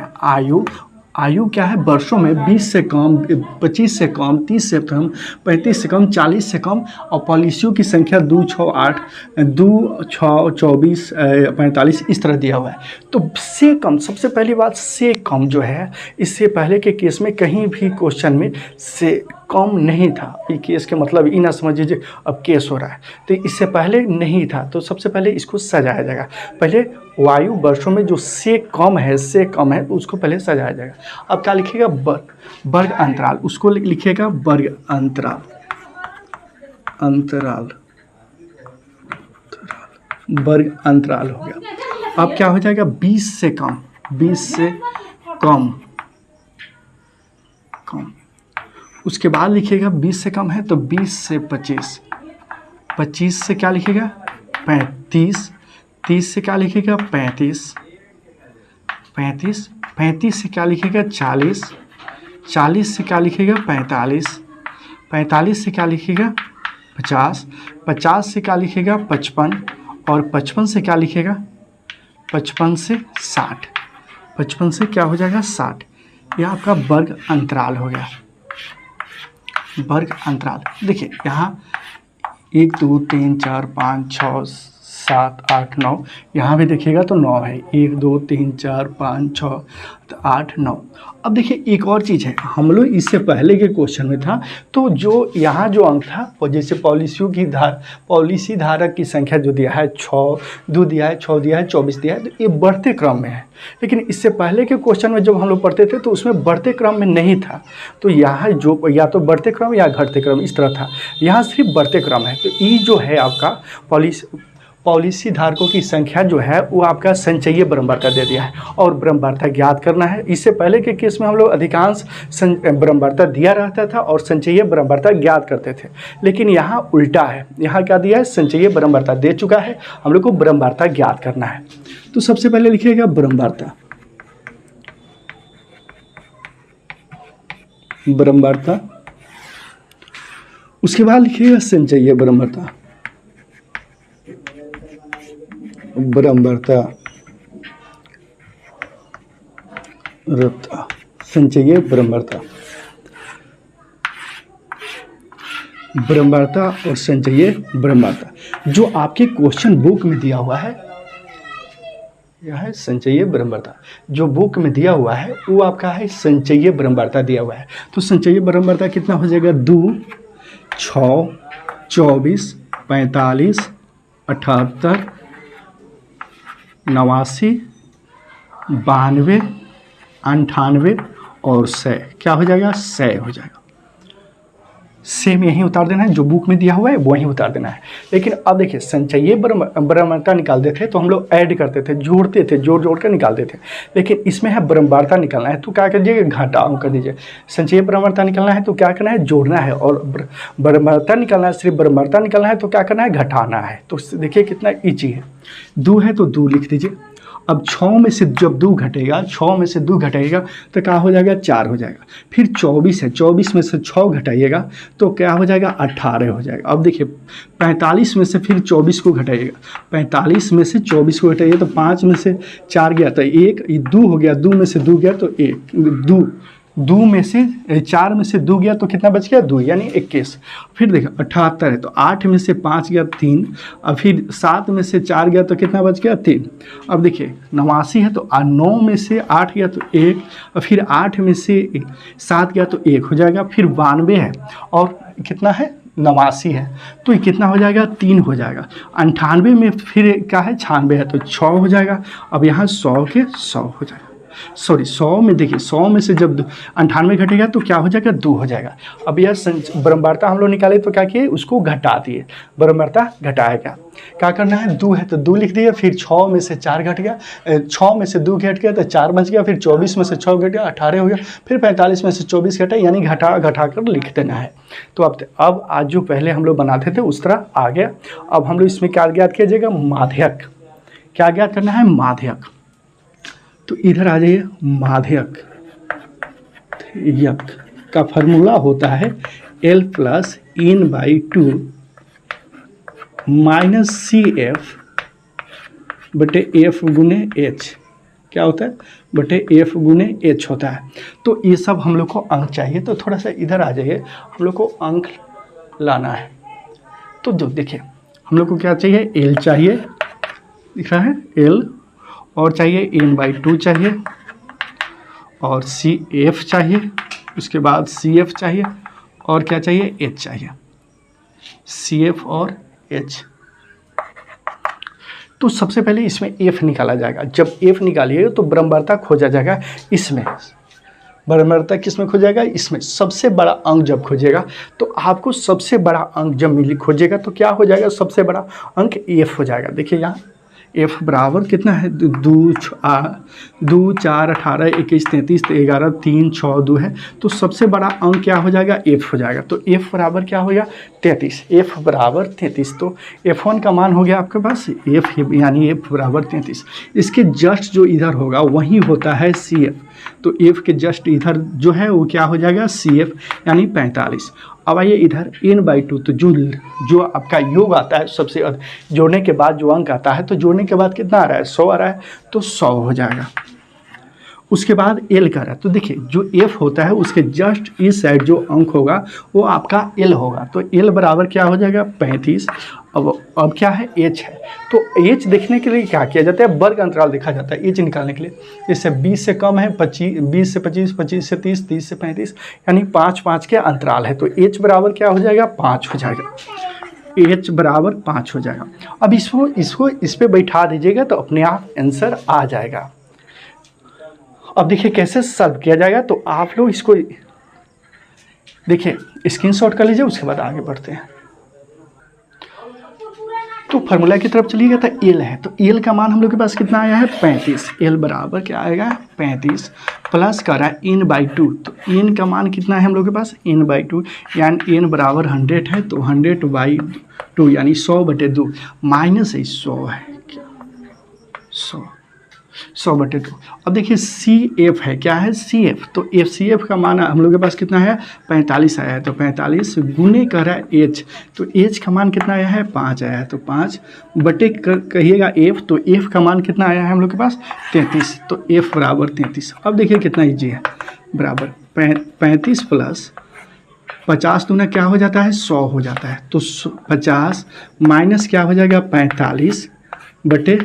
Speaker 2: आयु क्या है वर्षों में 20 से कम, 25 से कम, 30 से कम, 35 से कम, 40 से कम, और पॉलिसियों की संख्या 2, 6, 8, 2, 6, 24, 45 इस तरह दिया हुआ है। तो से कम, सबसे पहली बात से कम जो है, इससे पहले के केस में कहीं भी क्वेश्चन में से कम नहीं था। ये केस के मतलब ये ना समझिए अब केस हो रहा है, तो इससे पहले नहीं था। तो सबसे पहले इसको सजाया जाएगा। पहले वायु वर्षों में जो से कम है तो उसको पहले सजाया जाएगा। अब क्या लिखिएगा, वर्ग अंतराल, उसको लिखिएगा वर्ग अंतराल, वर्ग अंतराल हो गया। अब क्या हो जाएगा, 20 से कम, 20 से कम, उसके बाद लिखिएगा 20 से कम है तो 20 से 25, 25 से क्या लिखिएगा 35, 30 से क्या लिखिएगा 35, 35 से क्या लिखिएगा 40, 40 से क्या लिखिएगा 45, 45 से क्या लिखिएगा 50, 50 से क्या लिखिएगा 55, और 55 से क्या लिखिएगा 55 से 60, 55 से क्या हो जाएगा 60। यह आपका वर्ग अंतराल हो गया। वर्ग अंतराल देखिए यहाँ 1, 2, 3, 4, 5, 6, 7, 8, 9, यहाँ भी देखिएगा तो 9 है। 1, 2, 3, 4, 5, 6, 8, 9। अब देखिए एक और चीज़ है, हम लोग इससे पहले के क्वेश्चन में था तो जो यहाँ जो अंक था वो जैसे पॉलिसी धारक की संख्या जो दिया है 6, 2 दिया है, 6 दिया है, 24 दिया है, तो ये बढ़ते क्रम में है। लेकिन इससे पहले के क्वेश्चन में जब हम लोग पढ़ते थे तो उसमें बढ़ते क्रम में नहीं था। तो यहाँ जो या तो बढ़ते क्रम या घटते क्रम इस तरह था, यहाँ सिर्फ बढ़ते क्रम है। तो ये जो है आपका पॉलिसी धारकों की संख्या जो है वो आपका संचयी बरंबारता दे दिया है, और बरंबारता ज्ञात करना है। इससे पहले के केस में हम लोग अधिकांश बरंबारता दिया रहता था और संचयी बरंबारता ज्ञात करते थे। लेकिन यहाँ उल्टा है, यहाँ क्या दिया है, संचयी बरंबारता दे चुका है, हम लोग को बरंबारता ज्ञात करना है। तो सबसे पहले लिखिएगा बरंबारता, उसके बाद लिखिएगा संचयी बरंबारता, संचयी बरंबारता और संचयी बरंबारता जो आपके क्वेश्चन बुक में दिया हुआ है, यह है संचयी बरंबारता। जो बुक में दिया हुआ है वो आपका है संचयी बरंबारता दिया हुआ है। तो संचयी बरंबारता कितना हो जाएगा, 2, 6, 24, 45, 78, 89, 92, 98 और 100, क्या हो जाएगा 100 हो जाएगा। सेम यहीं उतार देना है, जो बुक में दिया हुआ है वहीं उतार देना है। लेकिन अब देखिए संचयी बरंबारता निकालते थे तो हम लोग ऐड करते थे, जोड़ते थे, जोड़ कर निकालते थे। लेकिन इसमें है बरंबारता निकालना है तो क्या कीजिएगा, घटाव कर दीजिए। संचयी बरंबारता निकालना है तो क्या करना है, जोड़ना है, और बरंबारता निकालना है, सिर्फ बरंबारता निकालना है तो क्या करना है, घटाना है। तो देखिए कितना ईजी है। 2 है तो 2 लिख दीजिए। अब 6 में से जब 2 घटेगा, 6 में से 2 घटाइएगा तो क्या हो जाएगा, 4 हो जाएगा। फिर 24 है, 24 में से 6 घटाइएगा तो क्या हो जाएगा, 18 हो जाएगा। अब देखिए 45 में से फिर 24 को घटाइएगा, 45 में से 24 को घटाइएगा तो 5 में से 4 गया तो 1, 2 हो गया, 2 में से 2 गया तो 1, 2 में से 4 में से 2 गया तो कितना बच गया, 2 यानी 21। फिर देखो 78 है तो 8 में से 5 गया 3, और फिर 7 में से 4 गया तो कितना बच गया 3। अब देखिए 89 है तो 9 में से 8 गया तो 1, और फिर 8 में से 7 गया तो 1 हो जाएगा। फिर 92 है और कितना है 89 है तो ये कितना हो जाएगा, 3 हो जाएगा। 98 में फिर क्या है 96 है तो 6 हो जाएगा। अब यहाँ 100 के 100 हो जाएगा, सॉरी 100 में देखिए 100 में से जब 98 घटेगा तो क्या हो जाएगा, 2 हो जाएगा। अब यह बरंबारता हम लोग निकाले तो क्या किए, उसको घटा दिए, बरंबारता घटाएगा। क्या करना है, 2 है तो 2 लिख दिए, फिर 6 में से 4 घट गया, 6 में से 2 घट गया तो 4 बच गया, फिर 24 में से 6 घट गया 18 हो गया, फिर 45 में से 24 घटा, यानी घटा कर लिख देना है। तो अब आज जो पहले हम लोग बनाते थे उस तरह आ गया। अब हम लोग इसमें क्या ज्ञात कीजिएगा, माध्यक। क्या ज्ञात करना है, माध्यक। तो इधर आ जाइए, माध्यक यक का फॉर्मूला होता है L + n/2 - CF/F × H। क्या होता है, बटे एफ गुने एच होता है। तो ये सब हम लोग को अंक चाहिए, तो थोड़ा सा इधर आ जाइए, हम लोग को अंक लाना है। तो जो देखिए हम लोग को क्या चाहिए, एल चाहिए, दिख रहा है एल, और चाहिए n/2 चाहिए, और सी एफ चाहिए, उसके बाद सी एफ चाहिए, और क्या चाहिए, एच चाहिए, सी एफ और एच। तो सबसे पहले इसमें एफ निकाला जाएगा। जब एफ निकालिएगा तो ब्रह्मवार्ता खोजा जाएगा। इसमें ब्रह्मवार्ता किस में खोजेगा, इसमें सबसे बड़ा अंक जब खोजेगा तो आपको सबसे बड़ा अंक जब मिली खोजेगा तो क्या हो जाएगा, सबसे बड़ा अंक एफ हो जाएगा। देखिए यहाँ एफ बराबर कितना है, 2 4 18 21 33 11 3 6 2 है। तो सबसे बड़ा अंक क्या हो जाएगा, एफ हो जाएगा। तो एफ बराबर क्या हो गया, 33। एफ बराबर 33। तो F1 का मान हो गया आपके पास एफ, यानी एफ बराबर 33। इसके जस्ट जो इधर होगा वही होता है सी एफ। तो एफ के जस्ट इधर जो है वो क्या हो जाएगा, सी एफ, यानी 45। अब आइए इधर n/2, तो जो आपका योग आता है सबसे जोड़ने के बाद जो अंक आता है, तो जोड़ने के बाद कितना आ रहा है, 100 आ रहा है, तो 100 हो जाएगा। उसके बाद एल का रहा है, तो देखिए जो एफ होता है उसके जस्ट इस साइड जो अंक होगा वो आपका एल होगा। तो एल बराबर क्या हो जाएगा, 35। अब क्या है, एच है। तो एच देखने के लिए क्या किया जाता है, वर्ग अंतराल देखा जाता है एच निकालने के लिए। जैसे 20 से कम है 25, 20 से 25, 25 से 30, 30 से 35, यानी 5 5 के अंतराल है। तो एच बराबर क्या हो जाएगा, 5 हो जाएगा। एच बराबर 5 हो जाएगा। अब इसको इस पर बैठा दीजिएगा तो अपने आप आंसर आ जाएगा। अब देखिए कैसे सॉल्व किया जाएगा, तो आप लोग इसको देखिए स्क्रीनशॉट कर लीजिए, उसके बाद आगे बढ़ते हैं। तो फार्मूला की तरफ चलिएगा, तो एल है, तो एल का मान हम लोग के पास कितना आया है, 35। एल बराबर क्या आएगा, 35 प्लस कर रहा है n/2। तो n का मान कितना है हम लोग के पास, n/2, यानी n बराबर 100 है, तो 100/2 यानी 100/2 माइनस 100 है, 100/2। अब देखिए सी एफ है, क्या है, सी एफ। तो एफ सी एफ का मान हम लोग के पास कितना है, 45 आया है। तो 45 गुने कर रहा है एच, तो एच का मान कितना आया है, 5 आया है। तो 5 बटे कहिएगा एफ, तो एफ का मान कितना आया है हम लोग के पास, 33। तो एफ बराबर 33। अब देखिए कितना ईजी है, बराबर 35 प्लस 50 दूना क्या हो जाता है, 100 हो जाता है। तो 50 माइनस क्या हो जाएगा, 45 बटे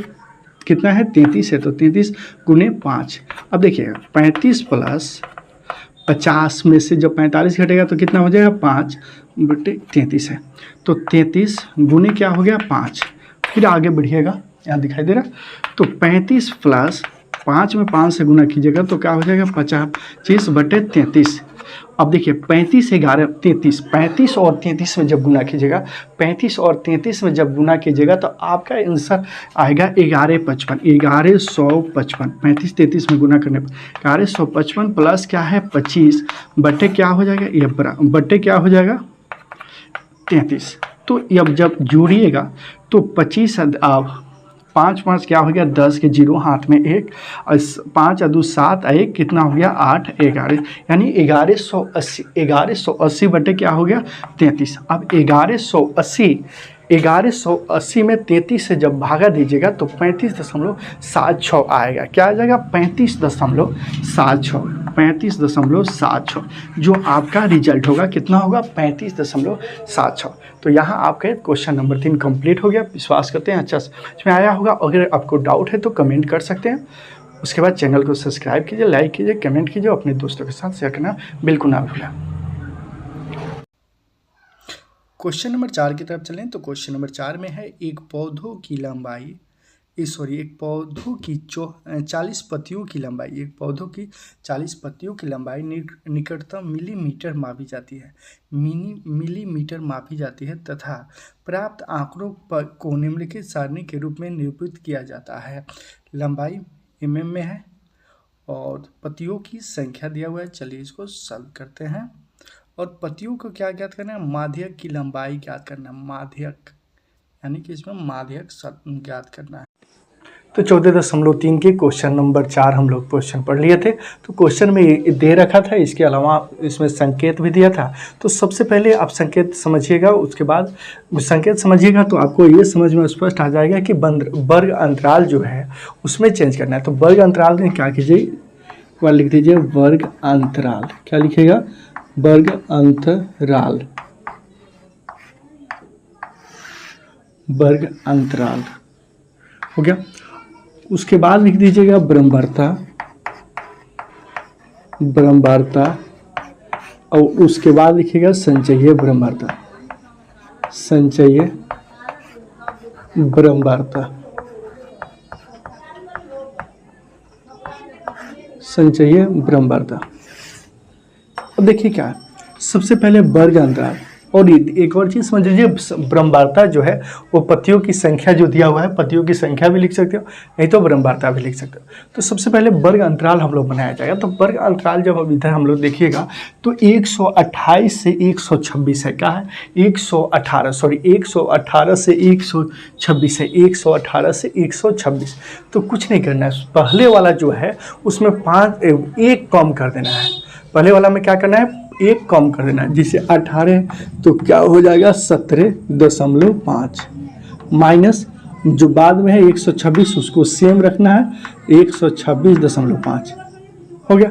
Speaker 2: कितना है, 33 है। तो 33 गुने 5। अब देखिए 35 प्लस 50 में से जब 45 घटेगा तो कितना हो जाएगा, 5 बटे 33 है। तो 33 गुने क्या हो गया, 5। फिर आगे बढ़िएगा, यहाँ दिखाई दे रहा, तो 35 प्लस 5 में 5 से गुना कीजिएगा तो क्या हो जाएगा, 25 बटे 33। अब देखिए 35 11 33, 35 और 33 में जब गुना कीजिएगा, 35 और 33 में जब गुना कीजिएगा तो आपका आंसर आएगा 1155, 1155। 35 33 में गुना करने पर 1155 प्लस क्या है, 25 बटे क्या हो जाएगा, ये बटे क्या हो जाएगा, 33। तो अब जब जोड़िएगा तो 25 आप 5 5 क्या हो गया, 10 के 0 हाथ में 1, 5 2 7 1 कितना हो गया, 8 11, यानी 1180। 1180 बटे क्या हो गया, 33। अब 1180 में 33 से जब भागा दीजिएगा तो 35.76 आएगा। क्या आ जाएगा, 35.76, 35.76 जो आपका रिजल्ट होगा, कितना होगा, 35.76। तो यहाँ आपका क्वेश्चन नंबर 3 कंप्लीट हो गया। विश्वास करते हैं अच्छा समझ में आया होगा। अगर आपको डाउट है तो कमेंट कर सकते हैं। उसके बाद चैनल को सब्सक्राइब कीजिए, लाइक कीजिए, कमेंट कीजिए, अपने दोस्तों के साथ शेयर करना बिल्कुल ना भूलें।
Speaker 1: क्वेश्चन नंबर 4 की तरफ चलें तो क्वेश्चन नंबर 4 में है एक पौधों की लंबाई, एक पौधों की 40 पत्तियों की लंबाई, एक पौधों की 40 पत्तियों की लंबाई निकटतम मिलीमीटर मापी जाती है, मिलीमीटर मापी जाती है तथा प्राप्त आंकड़ों को निम्नलिखित सारणी के रूप में निरूपित किया जाता है। लंबाई mm में है और पत्तियों की संख्या दिया हुआ है। चलिए इसको सॉल्व करते हैं। और पत्तियों को क्या ज्ञात करना है, माध्यक की लंबाई ज्ञात करना है, माध्यक यानी कि इसमें माध्यक ज्ञात करना है।
Speaker 2: तो 14.3 के क्वेश्चन नंबर 4 हम लोग क्वेश्चन पढ़ लिए थे। तो क्वेश्चन में ये दे रखा था, इसके अलावा इसमें संकेत भी दिया था। तो सबसे पहले आप संकेत समझिएगा, उसके बाद संकेत समझिएगा तो आपको ये समझ में स्पष्ट आ जाएगा कि वर्ग अंतराल जो है उसमें चेंज करना है। तो वर्ग अंतराल में क्या कीजिए, वह लिख दीजिए वर्ग अंतराल। क्या लिखिएगा, वर्ग अंतराल, वर्ग अंतराल हो गया। उसके बाद लिख दीजिएगा ब्रह्मवार्ता, ब्रह्मवार्ता, और उसके बाद लिखिएगा संचयी ब्रह्मवार्ता, संचयी ब्रह्मवार्ता, संचयी ब्रह्मवार्ता। अब देखिए क्या है, सबसे पहले वर्ग अंतराल। और एक और चीज़ समझ लीजिए, ब्रह्मवार्ता जो है वो पतियों की संख्या जो दिया हुआ है, पतियों की संख्या भी लिख सकते हो, नहीं तो ब्रह्मवार्ता भी लिख सकते हो। तो सबसे पहले वर्ग अंतराल हम लोग बनाया जाएगा। तो वर्ग अंतराल जब अब इधर हम लोग देखिएगा तो 128 से 126 है। क्या है, 118 से 126 है, 118 से 126। तो कुछ नहीं करना है, पहले वाला जो है उसमें 1 कम कर देना है। पहले वाला में क्या करना है, 1 कम कर देना है। जिसे 18 तो क्या हो जाएगा 17.5 माइनस जो बाद में है 126, उसको सेम रखना है 126.5 हो गया।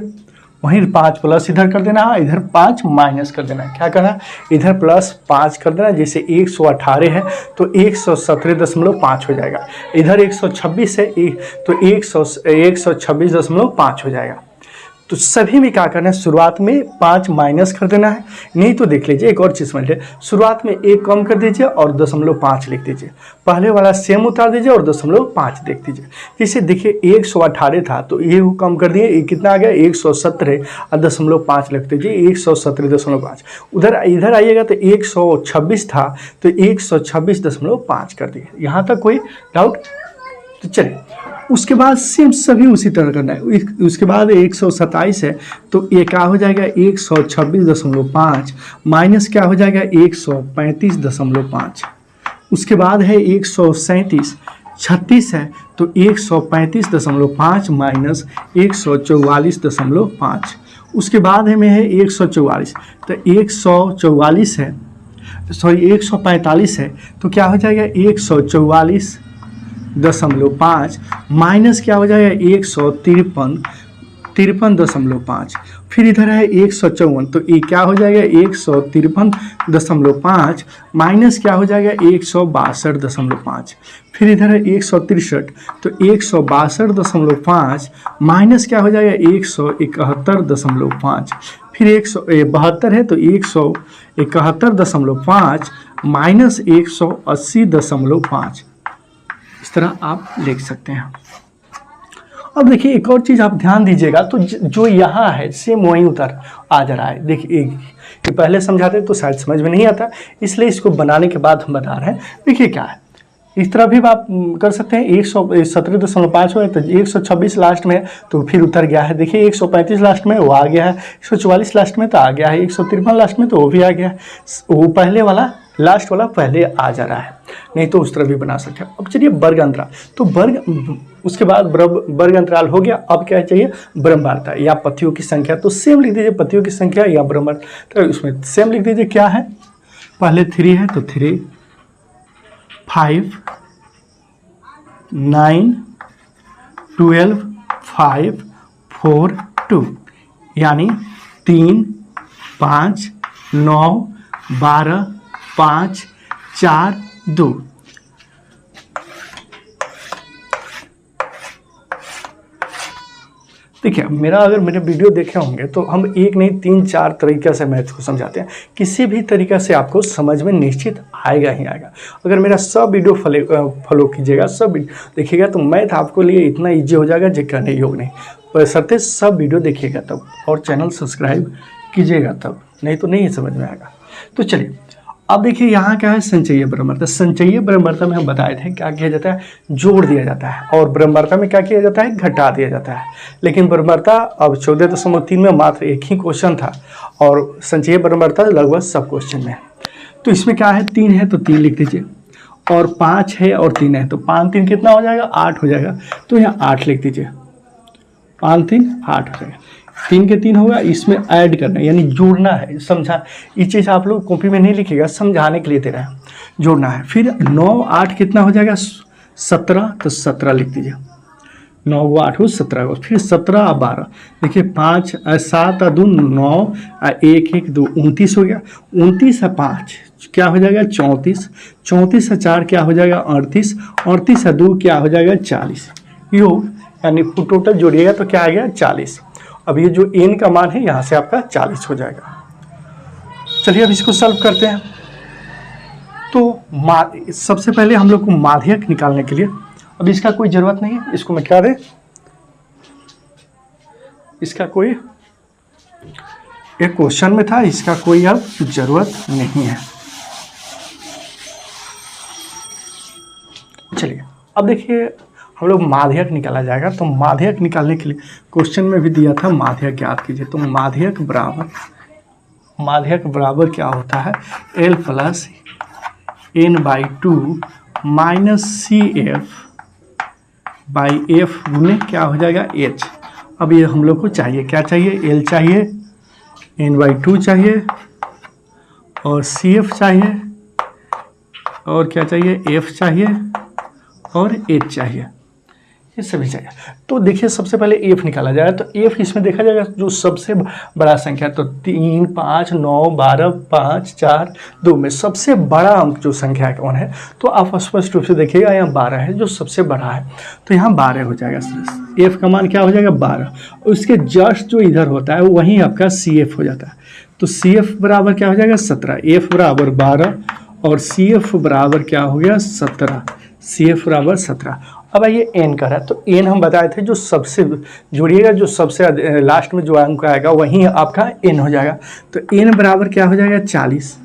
Speaker 2: वहीं 5 प्लस इधर कर देना है, इधर 5 माइनस कर देना है। क्या करना है, इधर प्लस 5 कर देना है। जैसे 118 है तो 117.5 हो जाएगा, इधर 126 है तो 126.5 हो जाएगा। तो सभी में क्या करना है, शुरुआत में 5 माइनस कर देना है। नहीं तो देख लीजिए एक और चीज़ समझ लीजिए, शुरुआत में 1 कम कर दीजिए और 0.5 लिख दीजिए। पहले वाला सेम उतार दीजिए और 0.5 देख दीजिए। जैसे देखिए 118 था तो ये कम कर दिए, कितना आ गया 117 और 0.5 लिख दीजिए, 117.5। इधर आइएगा तो 126 था तो 126.5 कर दिए। यहाँ तक कोई डाउट? तो चलिए उसके बाद सेम सभी उसी तरह करना है। उसके बाद 127 है तो ये क्या हो जाएगा 126.5 माइनस क्या हो जाएगा 135.5। उसके बाद है 137, 36 है तो 135.5 माइनस 144.5। उसके बाद में है 144 तो 144 है, सॉरी 145 है तो क्या हो जाएगा 144.5 माइनस क्या हो जाएगा 153.5। फिर इधर है 154 तो ये क्या हो जाएगा 153.5 माइनस क्या हो जाएगा 162.5। फिर इधर है 163 तो 162.5 माइनस क्या हो जाएगा 171.5। फिर 172 है तो 171.5 माइनस 180.5। इस तरह आप लिख सकते हैं। अब देखिए एक और चीज़ आप ध्यान दीजिएगा, तो जो यहाँ है सेम वहीं उतर आ जा रहा है। देखिए ये पहले समझाते तो शायद समझ में नहीं आता, इसलिए इसको बनाने के बाद हम बता रहे हैं। देखिए क्या है, इस तरह भी आप कर सकते हैं। 117.5 है तो 126 लास्ट में तो फिर उतर गया है। देखिए 135 लास्ट में वो आ गया है, 144 लास्ट में तो आ गया है, 153 लास्ट में तो वो भी आ गया है। वो पहले वाला लास्ट वाला पहले आ जा रहा है, नहीं तो उस तरह भी बना सकते हैं। अब चलिए वर्ग अंतराल, तो उसके बाद वर्ग अंतराल हो गया। अब क्या चाहिए, ब्रह्मवार्ता या पतियों की संख्या। तो सेम लिख दीजिए पतियों की संख्या या ब्रह्मवार्ता, तो उसमें सेम लिख दीजिए। क्या है, पहले 3 है तो 3, 5, 9, 12, 5, 4, 2 यानी 3, 5, 9, 12, 5, 4, 2। देखिए अगर मेरे वीडियो देखे होंगे तो हम एक नहीं 3-4 तरीके से मैथ को समझाते हैं। किसी भी तरीका से आपको समझ में निश्चित आएगा ही आएगा। अगर मेरा सब वीडियो फॉलो कीजिएगा, सब वीडियो देखिएगा तो मैथ आपको लिए इतना ईजी हो जाएगा जो करने योग नहीं। बशर्ते सब वीडियो देखिएगा तब, और चैनल सब्सक्राइब कीजिएगा तब, नहीं तो नहीं समझ में आएगा। तो चलिए अब देखिए यहाँ क्या है, संचयी ब्रह्मवार्ता। संचयी ब्रह्मवार्ता में हम बताए थे क्या किया जाता है, जोड़ दिया जाता है, और ब्रह्मवार्ता में क्या किया जाता है, घटा दिया जाता है। लेकिन ब्रह्मवार्ता अब 14.3 में मात्र एक ही क्वेश्चन था, और संचयी ब्रह्मवार्ता लगभग सब क्वेश्चन में है। तो इसमें क्या है, 3 है तो 3 लिख दीजिए, और 5 है और 3 है, तो 5 3 कितना हो जाएगा, 8 हो जाएगा। तो यहाँ 8 लिख दीजिए, 5 3 8 हो जाएगा। 3 के 3 होगा, इसमें ऐड करना है यानी जोड़ना है, समझा। ये चीज़ आप लोग कॉपी में नहीं लिखिएगा, समझाने के लिए दे रहे हैं, जोड़ना है। फिर 9 8 कितना हो जाएगा, 17, तो 17 लिख दीजिए। 9 को 8 को 17 को, फिर 17 और 12, देखिए 5 7 2 9 1 1 2 29 हो गया। 29 और 5 क्या हो जाएगा, 34। 34 और 4 क्या हो जाएगा, 38। 38 और 2 क्या हो जाएगा, 40। योग यानी टोटल जोड़िएगा तो क्या आ गया, 40। अब ये जो n का मान है यहाँ से आपका 40 हो जाएगा। चलिए अब इसको सॉल्व करते हैं। तो सबसे पहले हम लोग को माध्यक निकालने के लिए, अब इसका कोई ज़रूरत नहीं है, इसको मिटा दें, इसका कोई, एक क्वेश्चन में था, इसका कोई अब ज़रूरत नहीं है। चलिए अब देखिए हम लोग माध्यक निकाला जाएगा। तो माध्यक निकालने के लिए क्वेश्चन में भी दिया था माध्यक ज्ञात कीजिए। तो माध्यक बराबर क्या होता है, L plus n/2 minus CF by F गुने क्या हो जाएगा, H। अब ये हम लोग को चाहिए, क्या चाहिए, L चाहिए, n/2 चाहिए और CF चाहिए और क्या चाहिए, F चाहिए और H चाहिए, ये सभी चाहिए। तो देखिए सबसे पहले F निकाला जाएगा। तो F इसमें देखा जाएगा जो सबसे बड़ा संख्या, तो 3 5 9 12 5 4 2 में सबसे बड़ा अंक जो संख्या कौन है, तो आप स्पष्ट रूप से देखिएगा यहाँ 12 है जो सबसे बड़ा है, तो यहाँ 12 हो जाएगा। F का मान क्या हो जाएगा, 12। और उसके जस्ट जो इधर होता है वहीं आपका CF हो जाता है। तो CF बराबर क्या हो जाएगा, 17। F बराबर 12 और CF बराबर क्या हो गया, 17। CF बराबर 17। अब आइए n का है, तो n हम बताए थे जो सबसे जोड़िएगा, जो सबसे लास्ट में जो अंक आएगा वहीं आपका n हो जाएगा। तो n बराबर क्या हो जाएगा, 40।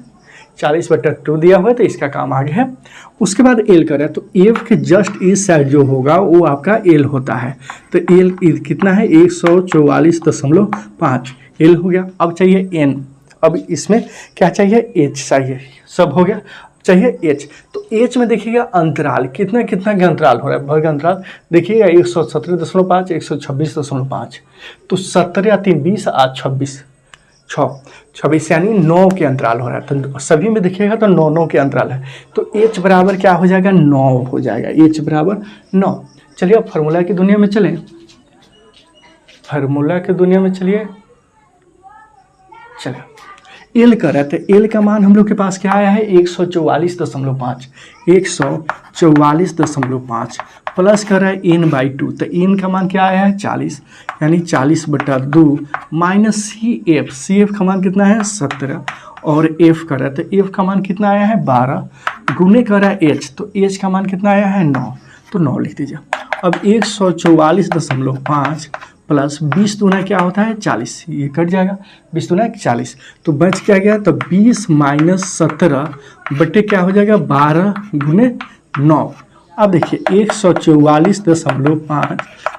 Speaker 2: 40/2 दिया हुआ है, तो इसका काम आगे है। उसके बाद l का है, तो f के जस्ट इस साइड जो होगा वो आपका l होता है। तो l कितना है, 144.5 l हो गया। अब चाहिए n, अब इसमें क्या चाहिए, h चाहिए, सब हो गया, चाहिए h। तो h में देखिएगा अंतराल कितना कितना का अंतराल हो रहा है, वर्ग अंतराल देखिएगा 117.5 126.5। तो 17 या 3 20 और 26 यानी 9 के अंतराल हो रहा है। तो सभी में देखिएगा तो 9 9 के अंतराल है। तो h बराबर क्या हो जाएगा, 9 हो जाएगा, h बराबर 9। चलिए अब फार्मूला की दुनिया में चलें, फार्मूला की दुनिया में चलिए। L का रहता है, L का मान हम लोग के पास क्या आया है, 144.5 144.5 प्लस कर रहा है n/2। तो n का मान क्या आया है, 40 यानी 40/2 माइनस CF का मान कितना है, 17 और F का रहता है, F का मान कितना आया है, 12 गुने कर रहा है H। तो H का मान कितना आया है, 9। तो 9 लिख दीजिए। अब 144.5 प्लस 20 दूना क्या होता है, 40, ये कट जाएगा, 20 दूना 40। तो बच क्या गया, तो 20 माइनस 17 बटे क्या हो जाएगा, 12 गुने 9। अब देखिए 144.5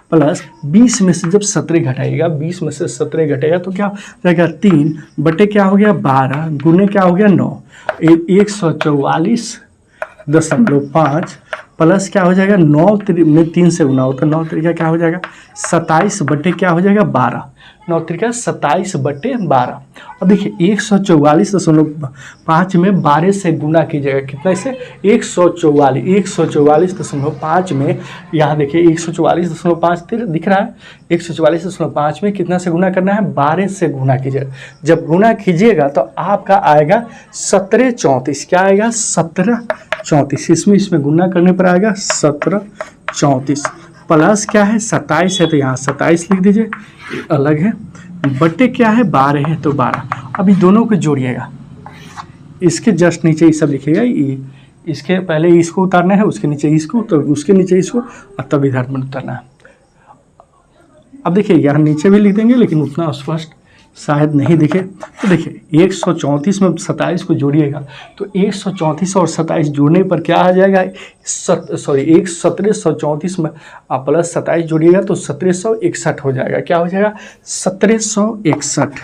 Speaker 2: प्लस 20 में से जब 17 घटाइएगा, 20 में से 17 घटेगा तो क्या हो जाएगा, 3 बटे क्या हो गया, 12 गुने क्या हो गया, 9। 144.5 प्लस क्या हो जाएगा, 9 में 3 से गुना हो तो 9 तरीका क्या हो जाएगा, 27 बटे क्या हो जाएगा, 12। 9 तरीका 27/12। अब देखिए 144.5 में 12 से गुना कीजिएगा, कितना इसे, 144.5 में यहाँ देखिए 144.5 दिख रहा है, 144.5 में कितना से गुना करना है, 12 से गुना कीजिएगा। जब गुना कीजिएगा तो आपका आएगा 1734। क्या आएगा, 1734। इसमें गुना करने पर आएगा 1734 प्लस क्या है, 27 है तो यहाँ 27 लिख दीजिए, अलग है, बटे क्या है, 12 है तो 12। अभी दोनों को जोड़िएगा, इसके जस्ट नीचे ये सब लिखिएगा, इसके पहले इसको उतारना है, उसके नीचे इसको, तो उसके नीचे इसको, और तब इधर में उतारना है। अब देखिए यहाँ नीचे भी लिख देंगे, लेकिन उतना स्पष्ट शायद नहीं दिखे। तो देखिए 134 में 27 को जोड़िएगा, तो 134 और 27 जोड़ने पर क्या आ जाएगा, 1734 में आप प्लस 27 जोड़िएगा तो 1761 हो जाएगा। क्या हो जाएगा, 1761।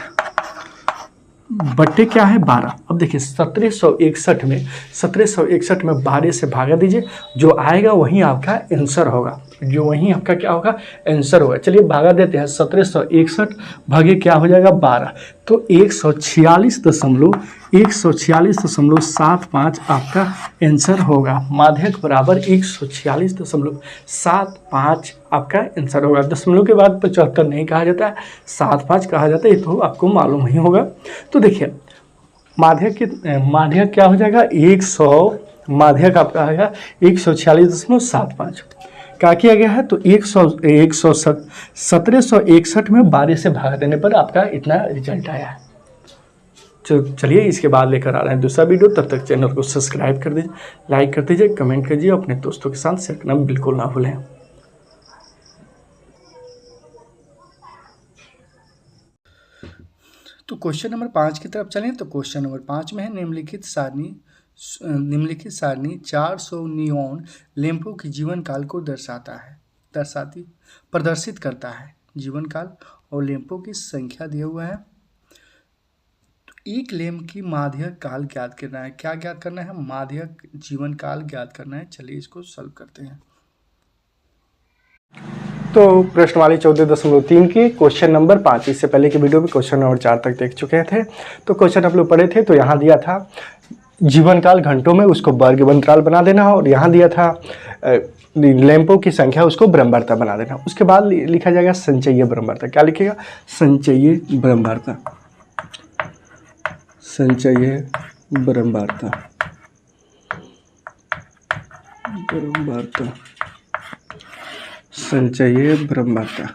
Speaker 2: बट्टे क्या है 12। अब देखिए 1761 में 12 से भागा दीजिए, जो आएगा वही आपका आंसर होगा, जो वही आपका क्या होगा आंसर होगा। चलिए भागा देते हैं, 1761 भागे क्या हो जाएगा 12, तो 146.75 आपका आंसर होगा। माध्यक बराबर 146.75 आपका आंसर होगा। दशमलव के बाद 75 नहीं कहा जाता है, 75 कहा जाता है, ये तो आपको मालूम ही होगा। तो देखिए माध्यक क्या हो जाएगा 100, माध्यक आपका आएगा 146.75 क्या किया गया है, तो 1761 में 12 से भाग देने पर आपका इतना रिजल्ट आया है। चलिए इसके बाद लेकर आ रहे हैं दूसरा वीडियो। तब तक चैनल को सब्सक्राइब कर दीजिए, लाइक कर दीजिए, कमेंट कीजिए, अपने दोस्तों के साथ शेयर करना बिल्कुल ना भूलें।
Speaker 1: तो क्वेश्चन नंबर 5 की तरफ चलें। तो क्वेश्चन नंबर 5 में है निम्नलिखित सारणी 400 नियॉन लैंपों की जीवन काल को प्रदर्शित करता है। जीवन काल और लैंपों की संख्या दिया हुआ है। तो एक लैंप की माध्यक काल ज्ञात करना है। क्या ज्ञात करना है, माध्यक जीवन काल ज्ञात करना है। चलिए इसको सॉल्व करते हैं।
Speaker 2: तो प्रश्नवाली 14.3 की क्वेश्चन नंबर 5, इससे पहले की वीडियो में क्वेश्चन नंबर 4 तक देख चुके थे। तो क्वेश्चन आप लोग पढ़े थे, तो यहाँ दिया था जीवन काल घंटों में, उसको वर्ग अंतराल बना देना, और यहाँ दिया था लैंपों की संख्या, उसको ब्रह्मवार्ता बना देना। उसके बाद लिखा जाएगा संचयी ब्रह्मवार्ता। क्या लिखेगा, संचयी ब्रह्मवार्ता, संचयी ब्रह्मवार्ता, संचयी ब्रह्मवार्ता।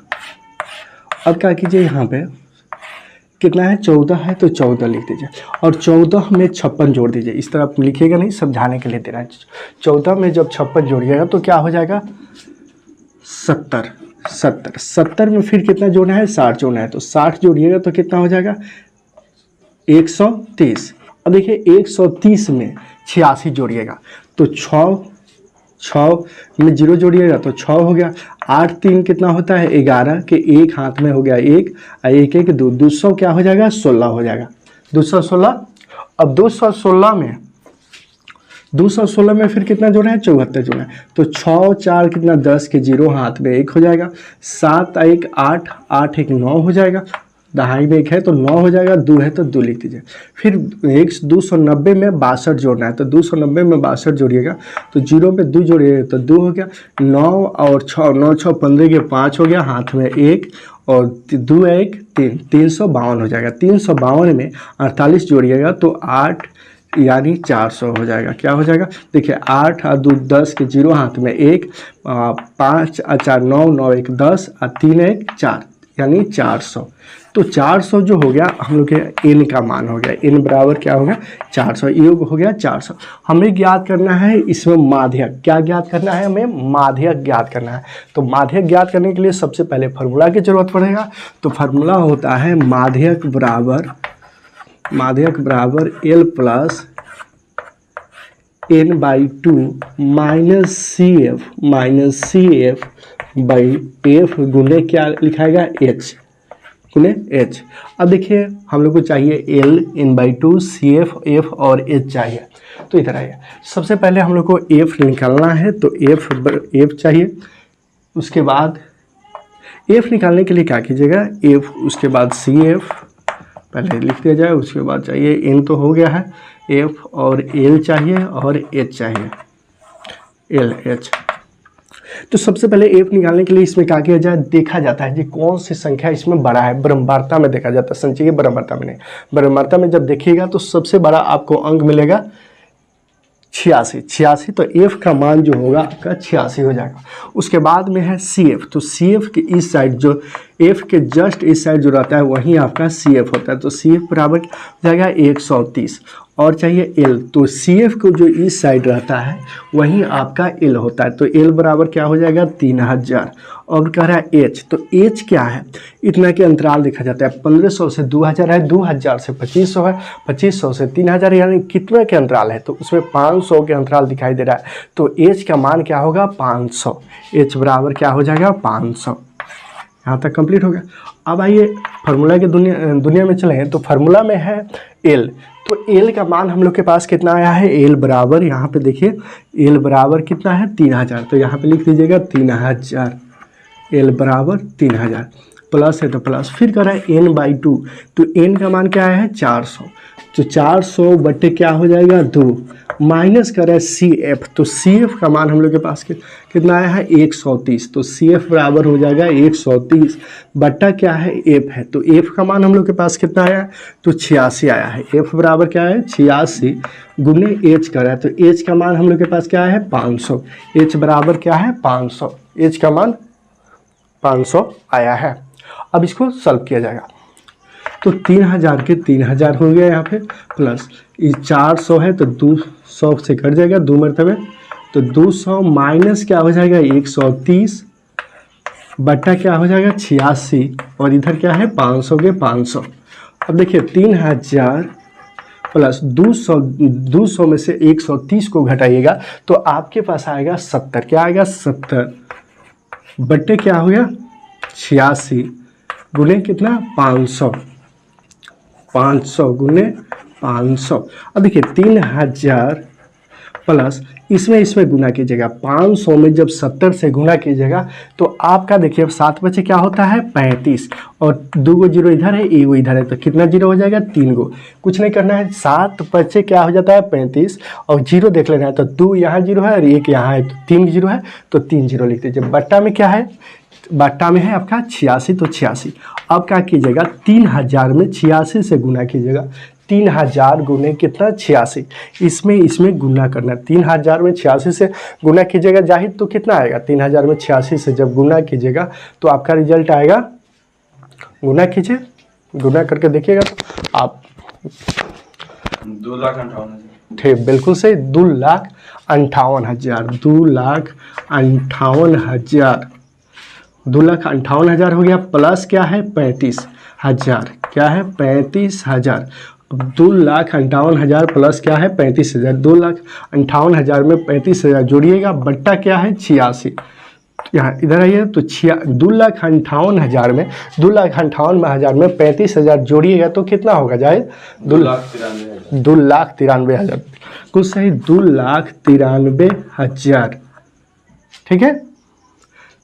Speaker 2: अब क्या कीजिए, यहाँ पे कितना है 14 है, तो 14 लिख दीजिए, और 14 में 56 जोड़ दीजिए। इस तरह आप लिखिएगा नहीं, समझाने के लिए दे रहा है। 14 में जब 56 जोड़िएगा तो क्या हो जाएगा 70 में फिर कितना जोड़ना है 60 जोड़ना है, तो 60 जोड़िएगा तो कितना हो जाएगा 130। अब देखिए 130 में 86 जोड़िएगा तो 6 में 0 जोड़िएगा तो 6 हो गया। 8 3 कितना होता है 11 के एक हाथ में हो गया 1 और 1 1 2, 200 क्या हो जाएगा 16 हो जाएगा, 216। अब 216 में फिर कितना जोड़ना है 74 जोड़ना है, तो 6 4 कितना 10 के 0 हाथ में 1 हो जाएगा, 7 1 8 8 1 9 हो जाएगा, दहाई में 1 है तो 9 हो जाएगा, 2 है तो 2 लिख दीजिए। फिर 290 में 62 जोड़ना है, तो 290 में 62 जोड़िएगा तो 0 में 2 जोड़िएगा तो 2 हो गया, 9 और 6 9 6 15 के 5 हो गया, हाथ में 1 और 2 1 3 352 हो जाएगा। 352 में 48 जोड़िएगा तो 8 यानी 400 हो जाएगा। क्या हो जाएगा देखिए 8 और 2 10 के 0 हाथ में 1 5 और 4 9 9 1 10 और 3 1 4 यानी 400। तो 400 जो हो गया हम लोग के n का मान हो गया, n बराबर क्या होगा 400, योग हो गया 400। हमें ज्ञात करना है इसमें माध्यक, क्या ज्ञात करना है हमें माध्यक ज्ञात करना है। तो माध्यक ज्ञात करने के लिए सबसे पहले फार्मूला की जरूरत पड़ेगा। तो फार्मूला होता है माध्यक बराबर L plus n/2 -CF by F गुने क्या लिखाएगा H गुने H। अब देखिए हम लोग को चाहिए L n/2 CF F और H चाहिए, तो इधर आइए। सबसे पहले हम लोग को F निकालना है, तो F चाहिए। उसके बाद F निकालने के लिए क्या कीजिएगा F, उसके बाद CF पहले लिख दिया जाए, उसके बाद चाहिए n तो हो गया है F और L चाहिए और H चाहिए LH। तो सबसे पहले F निकालने के लिए इसमें क्या किया जाए, देखा जाता है कि कौन सी संख्या इसमें बड़ा है। ब्रह्मवार्ता में देखा जाता है, संचयी ब्रह्मवार्ता में नहीं। ब्रह्मवार्ता में जब देखिएगा तो सबसे बड़ा आपको अंक मिलेगा 86, तो F का मान जो होगा आपका 86 हो जाएगा। उसके बाद में है CF, तो CF के इस साइड जो F के जस्ट इस साइड जो रहता है वहीं आपका CF होता है, तो CF बराबर हो जाएगा 130। और चाहिए L, तो CF को जो इस साइड रहता है वहीं आपका L होता है, तो L बराबर क्या हो जाएगा 3000। और कह रहा है H, तो H क्या है इतना के अंतराल देखा जाता है, 1500 से 2000 है, 2000 से 2500 है, 2500 से 3000 यानी कितने के अंतराल है, तो उसमें 500 के अंतराल दिखाई दे रहा है। तो H का मान क्या होगा 500, H बराबर क्या हो जाएगा 500। यहाँ तक कंप्लीट हो गया। अब आइए फार्मूला के दुनिया में चलें, तो फार्मूला में है एल, तो एल का मान हम लोग के पास कितना आया है, एल बराबर, यहाँ पे देखिए एल बराबर कितना है 3000, तो यहाँ पे लिख दीजिएगा 3000, एल बराबर 3000, प्लस है तो प्लस, फिर कर रहा है एन बाई 2, तो एन का मान क्या है 400, तो 400 बट्टे क्या हो जाएगा 2, माइनस कर रहा है सी एफ, तो सी एफ का मान हम लोग के पास कितना आया है 130, तो सी एफ बराबर हो जाएगा 130 बट्टा क्या है एफ है, तो एफ का मान हम लोग के पास कितना आया है, तो 86 आया है, एफ बराबर क्या है 86 गुने एच का है, तो एच का मान हम लोग के पास क्या है 500, एच बराबर क्या है 500, एच का मान 500 आया है। अब इसको सॉल्व किया जाएगा, तो 3000 के 3000 हो गया यहाँ पे, प्लस ये 400 है तो 200 से कट जाएगा 2 मरतबे, तो 200 माइनस क्या हो जाएगा 130 बट्टा क्या हो जाएगा 86, और इधर क्या है 500 के 500। अब देखिए 3000 प्लस 200 में से 130 को घटाइएगा तो आपके पास आएगा 70, क्या आएगा 70 बट्टे क्या हो गया 86 गुने कितना 500, 500 गुने 500। अब देखिए 3000 प्लस इसमें गुना कीजिएगा, 500 में जब 70 से गुना कीजिएगा तो आपका देखिए 7 बचे क्या होता है 35, और 2 गो जीरो इधर है 1 गो इधर है, तो कितना जीरो हो जाएगा 3 गो, कुछ नहीं करना है, 7 बचे क्या हो जाता है 35, और जीरो देख लेना है, तो 2 यहाँ जीरो है और 1 यहाँ है, तो 3 जीरो है, तो 3 जीरो लिख दीजिए। बट्टा में क्या है, बट्टा में है आपका 86, तो 86। अब क्या कीजिएगा 3000 में 86 से गुना कीजिएगा, 3000 गुने कितना 86, इसमें गुना करना है, 3000 में 86 से गुना कीजिएगा जाहिद, तो कितना आएगा 3000 में 86 से जब गुना कीजिएगा तो आपका रिजल्ट आएगा, गुना कीजिए, गुना करके देखिएगा तो आप
Speaker 3: 2,58,000,
Speaker 2: ठीक बिल्कुल सही, 2,58,000, 2,58,000, 2,58,000 हो गया, प्लस क्या है 35,000, क्या है 35,000, 2,58,000 प्लस क्या है 35,000, 2,58,000 में 35,000 जोड़िएगा, बट्टा क्या है 86, यहाँ इधर आइए तो 2,58,000 में 2,58,000 में 35,000 जोड़िएगा तो कितना होगा जाए 2,93,000, कुछ सही 2,93,000, ठीक है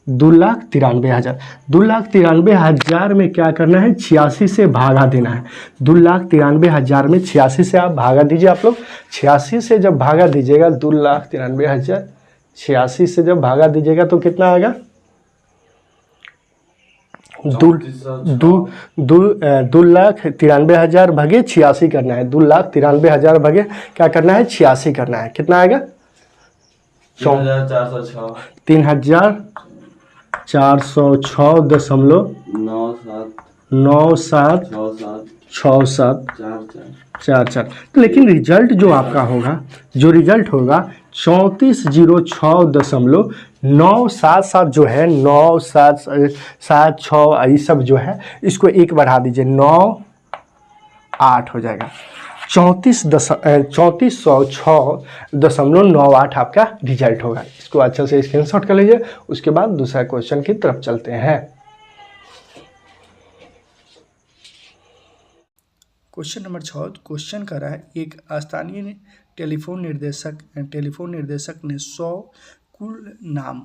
Speaker 2: 2,93,000, 2,93,000 में क्या करना है 86 से भागा देना है, 2,93,000 में 86 से आप भागा दीजिए, आप लोग 86 से जब भागा दीजिएगा 2,93,000 86 से जब भागा दीजिएगा तो कितना आएगा 2,93,000 भागे 86 करना है, 2,93,000 भागे क्या करना है 86 करना है, कितना आएगा 3,406.97 लेकिन रिजल्ट जो आपका होगा, जो रिजल्ट होगा 3406.977 जो है 977 ये सब जो है इसको एक बढ़ा दीजिए 98 हो जाएगा, 3406.98 आपका रिजल्ट होगा। इसको अच्छा से स्क्रीनशॉट कर लीजिए, उसके बाद दूसरा क्वेश्चन की तरफ चलते हैं।
Speaker 1: क्वेश्चन नंबर 6, क्वेश्चन कर रहा है एक स्थानीय टेलीफोन निर्देशक ने 100 कुल नाम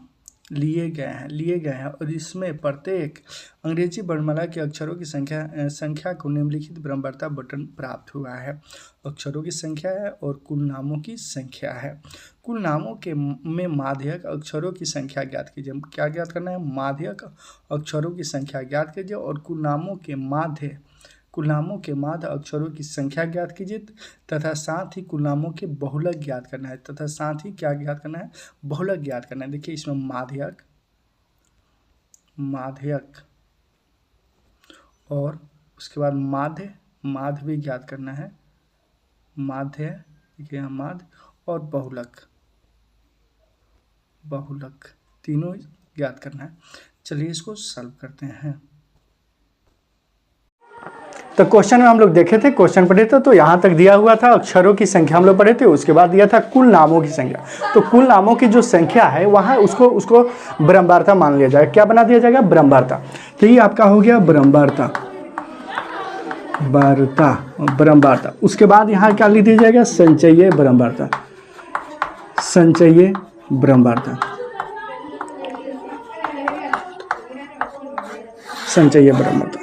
Speaker 1: लिए गए हैं और इसमें प्रत्येक अंग्रेजी वर्णमाला के अक्षरों की संख्या को निम्नलिखित क्रमबद्धता बटन प्राप्त हुआ है। अक्षरों की संख्या है और कुल नामों की संख्या है। कुल नामों के में माध्यक अक्षरों की संख्या ज्ञात कीजिए। क्या ज्ञात करना है, माध्यक अक्षरों की संख्या ज्ञात कीजिए और कुल नामों के माध्य अक्षरों की संख्या ज्ञात कीजिए तथा साथ ही कुल नामों के बहुलक ज्ञात करना है, तथा साथ ही क्या ज्ञात करना है, बहुलक ज्ञात करना है। देखिए इसमें माध्यक और उसके बाद माध्य भी ज्ञात करना है, माध्य देखिए यहाँ माध्य और बहुलक तीनों ज्ञात करना है। चलिए इसको सॉल्व करते हैं।
Speaker 2: तो क्वेश्चन में हम लोग देखे थे, क्वेश्चन पढ़े थे, तो यहाँ तक दिया हुआ था अक्षरों की संख्या हम लोग पढ़े थे, उसके बाद दिया था कुल नामों की संख्या। तो कुल नामों की जो संख्या है वहाँ उसको ब्रह्मवार्ता मान लिया जाएगा। क्या बना दिया जाएगा? ब्रह्मवार्ता। तो ये आपका हो गया ब्रह्मवार्ता, ब्रह्मवार्ता। उसके बाद यहाँ क्या लिख दिया जाएगा? संचयी ब्रह्मवार्ता, संचयी ब्रह्मवार्ता, संचयी ब्रह्मवार्ता।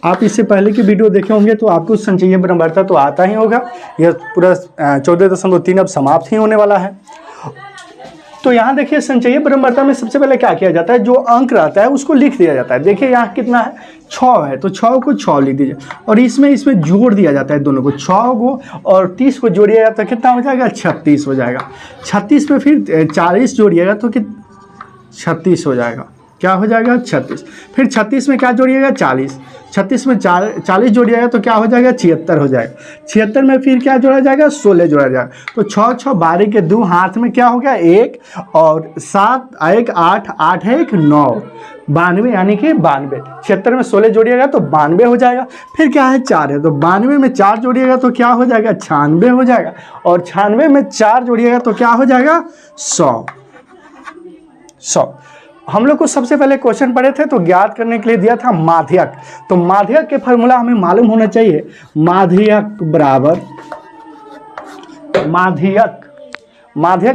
Speaker 2: आप इससे पहले की वीडियो देखे होंगे तो आपको संचयी ब्रह्मवार्ता तो आता ही होगा। यह पूरा 14.3 अब समाप्त ही होने वाला है। तो यहाँ देखिए संचयी ब्रह्मवार्ता में सबसे पहले क्या किया जाता है? जो अंक रहता है उसको लिख दिया जाता है। देखिए यहाँ कितना है? 6 है, तो 6 को 6 लिख दीजिए और इसमें जोड़ दिया जाता है दोनों को, 6 को और 30 को जोड़िएगा तो कितना हो जाएगा? 36 हो जाएगा। 36 में फिर 40 जोड़िएगा तो 36 हो जाएगा। क्या हो जाएगा? 36। फिर 36 में क्या जोड़िएगा? 40। 36 में 40 जोड़िएगा तो क्या हो जाएगा? 76 हो जाएगा। 76 में फिर क्या जोड़ा जाएगा? 16 जोड़ा जाएगा। तो 6 6 12 के 2 हाथ में क्या हो गया? 1 और 7 1 8 8 1 9 92 यानी कि 92। 76 में 16 जोड़िएगा तो 92 हो जाएगा। फिर क्या है? 4 है, तो 92 में 4 जोड़िएगा तो क्या हो जाएगा? 96 हो जाएगा। और 96 में 4 जोड़िएगा तो क्या हो जाएगा? 100। हम लोग को सबसे पहले क्वेश्चन पढ़े थे तो ज्ञात करने के लिए दिया था माध्यक। तो माध्यक के फॉर्मूला हमें मालूम होना चाहिए। माध्यक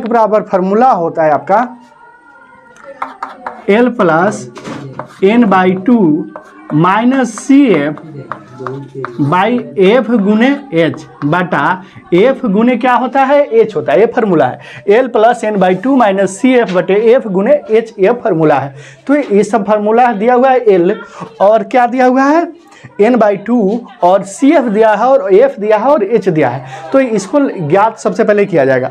Speaker 2: बराबर फॉर्मूला होता है आपका L plus n/2 minus CF by F गुने H बटा F गुने क्या होता है? H होता है। ये फार्मूला है। L plus n/2 minus CF बटे F गुने H, ये फार्मूला है। तो ये सब फार्मूला दिया हुआ है। L और क्या दिया हुआ है? n/2 और CF दिया है और F दिया है और H दिया है। तो इसको ज्ञात सबसे पहले किया जाएगा।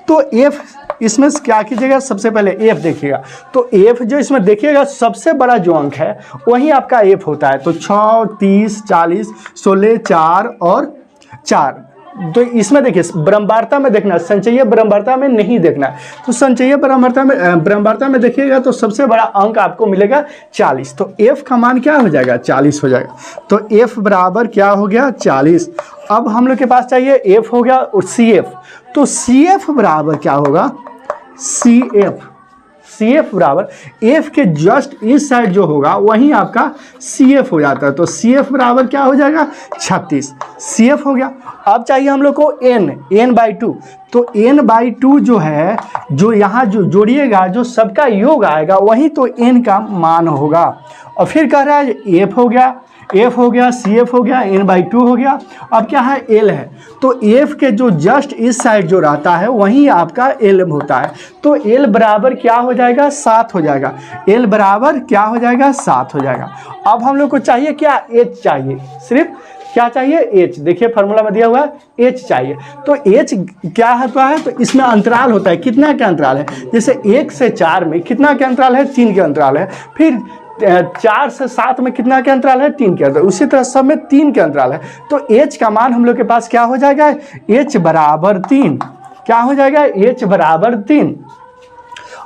Speaker 2: तो F इसमें क्या कीजिएगा? सबसे पहले F देखिएगा। तो F जो इसमें देखिएगा सबसे बड़ा जो अंक है वही आपका F होता है। तो 6 30 40 16 4 और 4। तो इसमें देखिए ब्रह्मवार्ता में देखना, संचयी ब्रह्मवार्ता में नहीं देखना। तो संचयी ब्रह्मवार्ता में देखिएगा तो सबसे बड़ा अंक आपको मिलेगा 40। तो F का मान क्या हो जाएगा? 40 हो जाएगा। तो F बराबर क्या हो गया? 40। अब हम लोग के पास चाहिए F हो गया और CF। तो CF बराबर क्या होगा? CF बराबर F के जस्ट इस साइड जो होगा वहीं आपका CF हो जाता है। तो CF बराबर क्या हो जाएगा? 36। CF हो गया। अब चाहिए हम लोग को n/2। तो n/2 जो है, जो यहाँ जो जोड़िएगा, जो सबका योग आएगा वही तो n का मान होगा। और फिर कह रहा है F हो गया, CF हो गया, n/2 हो गया। अब क्या है? L है। तो F के जो जस्ट इस साइड जो रहता है वहीं आपका L होता है। तो L बराबर क्या हो जाएगा? 7 हो जाएगा। L बराबर क्या हो जाएगा? 7 हो जाएगा। अब हम लोग को चाहिए क्या? H चाहिए। सिर्फ क्या चाहिए? H। देखिए फार्मूला में दिया हुआ है H चाहिए। तो H क्या होता है? तो इसमें अंतराल होता है। कितना का अंतराल है? जैसे 1 से 4 में कितना का अंतराल है? 3 का अंतराल है। फिर 4 से 7 में कितना के अंतराल है? 3 के अंतराल। उसी तरह सब में 3 के अंतराल है। तो H का मान हम लोग के पास क्या हो जाएगा? H बराबर 3। क्या हो जाएगा? H बराबर 3।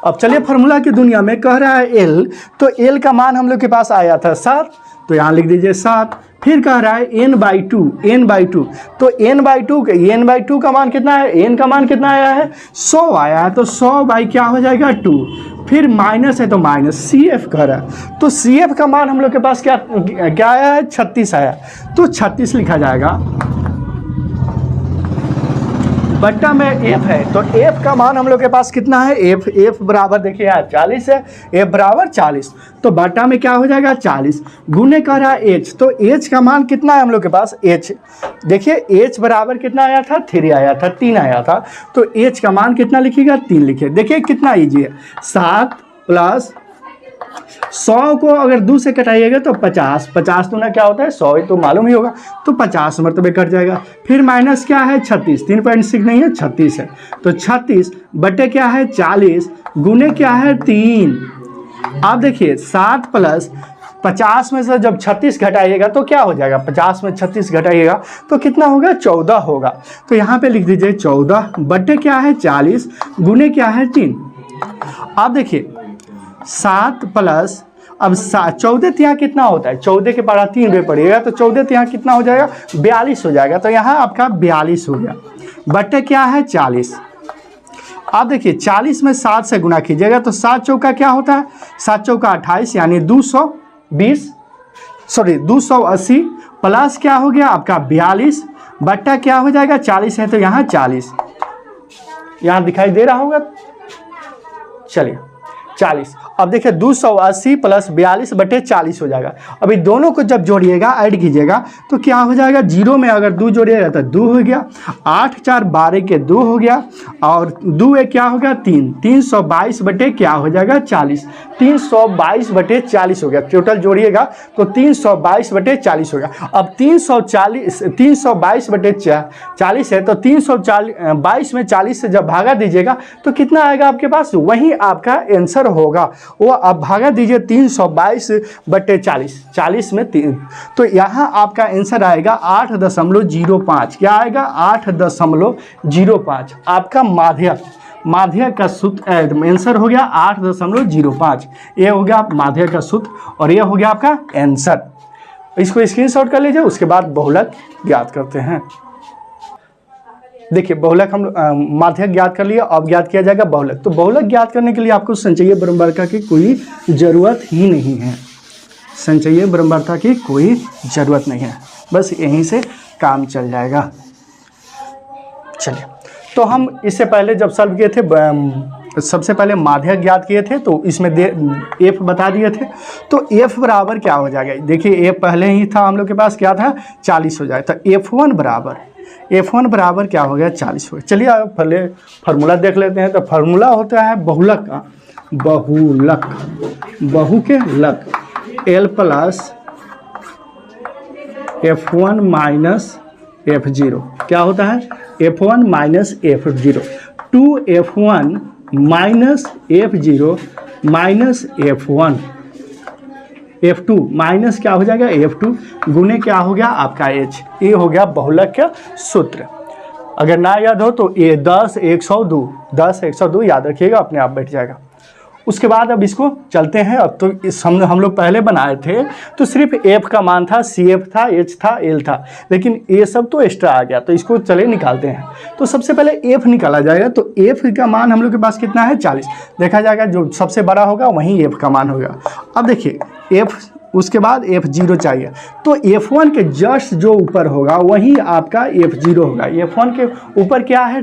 Speaker 2: अब चलिए फार्मूला की दुनिया में कह रहा है L। तो L का मान हम लोग के पास आया था 7, तो यहाँ लिख दीजिए 7। फिर कह रहा है n/2। तो n/2 का मान कितना है? n का मान कितना आया है? 100 आया है। तो 100 बाई क्या हो जाएगा? 2। फिर माइनस है तो माइनस CF कह रहा है। तो CF का मान हम लोग के पास क्या आया है? 36 आया। तो 36 लिखा जाएगा बट्टा में F है। तो F का मान हम लोग के पास कितना है? F बराबर देखिए यहाँ 40 है। F बराबर 40। तो बट्टा में क्या हो जाएगा? 40 गुने कर रहा है H। तो H का मान कितना है हम लोग के पास? H देखिए H बराबर कितना आया था? 3 आया था, 3 आया था। तो H का मान कितना लिखिएगा? 3 लिखिए। देखिए कितना ईजी है। 7 प्लस 100 को अगर 2 से कटाइएगा तो 50। 50 दूना क्या होता है? 100 ही तो मालूम ही होगा। तो 50 मरतबे कट जाएगा। फिर माइनस क्या है? 36। 3.6 नहीं है, 36 है। तो 36 बटे क्या है? 40 गुने क्या है? 3। अब देखिए 7 प्लस 50 में से जब 36 घटाइएगा तो क्या हो जाएगा? 50 में 36 घटाइएगा तो कितना होगा? 14 होगा। तो यहाँ पे लिख दीजिए 14 बटे क्या है? 40 गुने क्या है? 3। अब देखिए 7 प्लस अब 14 यहाँ कितना होता है, 14 के पारा 3 पे पड़ेगा तो 14 यहाँ कितना हो जाएगा, 42 हो जाएगा। तो यहाँ आपका 42 हो गया, बटे क्या है 40। आप देखिए 40 में 7 से गुना कीजिएगा तो 7 चौका क्या होता है, 7 चौका 28 यानी 280 प्लस क्या हो गया आपका 42 बट्टा क्या हो जाएगा 40 है तो यहाँ 40, यहाँ दिखाई दे रहा होगा, चलिए 40। अब देखिए 280 प्लस 42 बटे 40 हो जाएगा। अभी दोनों को जब जोड़िएगा ऐड कीजिएगा तो क्या हो जाएगा, जीरो में अगर 2 जोड़िएगा तो 2 हो गया, 8 4 12 के 2 हो गया और 2 एक क्या हो गया 3, 322 बटे क्या हो जाएगा 40, 322 बटे 40 हो गया। टोटल जोड़िएगा तो 322 बटे 40 हो गया। अब 322 बटे 40 है तो 322 में 40 से जब भागा दीजिएगा तो कितना आएगा आपके पास, वही आपका आंसर होगा। वो आप भागा दीजिए 322 बटे 40, 40 में 3, तो यहाँ आपका आंसर आएगा 8.05। क्या आएगा 8.05। आपका माध्य का सूत्र आंसर हो गया 8.05। ये हो गया माध्य का सूत्र और ये हो गया आपका आंसर। इसको स्क्रीनशॉट कर लीजिए। उसके बाद बहुलक ज्ञात करते हैं। देखिए बहुलक हम माध्यक ज्ञात कर लिया, अब ज्ञात किया जाएगा बहुलक। तो बहुलक ज्ञात करने के लिए आपको संचयी बराबरता की कोई ज़रूरत ही नहीं है, संचयी बराबरता की कोई ज़रूरत नहीं है, बस यहीं से काम चल जाएगा। चलिए तो हम इससे पहले जब सॉल्व किए थे सबसे पहले माध्यक ज्ञात किए थे तो इसमें एफ बता दिए थे। तो एफ बराबर क्या हो जाएगा, देखिए एफ पहले ही था हम लोग के पास, क्या था 40 हो जाए तो F1 बराबर क्या हो गया 40 हो गया। चलिए आप पहले फार्मूला देख लेते हैं। तो फार्मूला होता है बहुलक का, बहु के luck L plus F1 minus F0 क्या होता है F1 minus F0, 2F1 minus F0 minus F1, F2 minus क्या हो जाएगा F2 गुने क्या हो गया आपका H। ये हो गया बहुलक का सूत्र। अगर ना याद हो तो ये 10 102 याद रखिएगा, अपने आप बैठ जाएगा। उसके बाद अब इसको चलते हैं। अब तो इस हम लोग पहले बनाए थे तो सिर्फ F का मान था, CF था, H था, L था, लेकिन ये सब तो एक्स्ट्रा आ गया। तो इसको चले निकालते हैं। तो सबसे पहले F निकाला जाएगा। तो F का मान हम लोग के पास कितना है 40, देखा जाएगा जो सबसे बड़ा होगा वहीं F का मान होगा। अब देखिए F, उसके बाद F0 चाहिए तो F1 के जस्ट जो ऊपर होगा वहीं आपका F0 होगा। F1 के ऊपर क्या है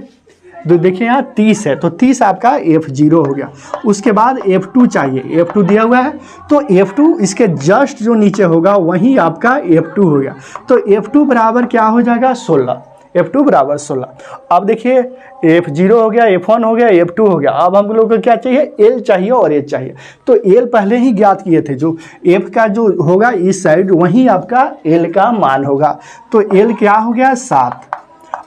Speaker 2: तो देखिए यहाँ 30 है तो 30 आपका F0 हो गया। उसके बाद F2 चाहिए, F2 दिया हुआ है तो F2 इसके जस्ट जो नीचे होगा वहीं आपका F2 हो गया। तो F2 बराबर क्या हो जाएगा 16, F2 बराबर 16। अब देखिए F0 हो गया, F1 हो गया, F2 हो गया। अब हम लोग को क्या चाहिए L चाहिए और H चाहिए। तो L पहले ही ज्ञात किए थे, जो F का जो होगा इस साइड वहीं आपका L का मान होगा। तो L क्या हो गया 7।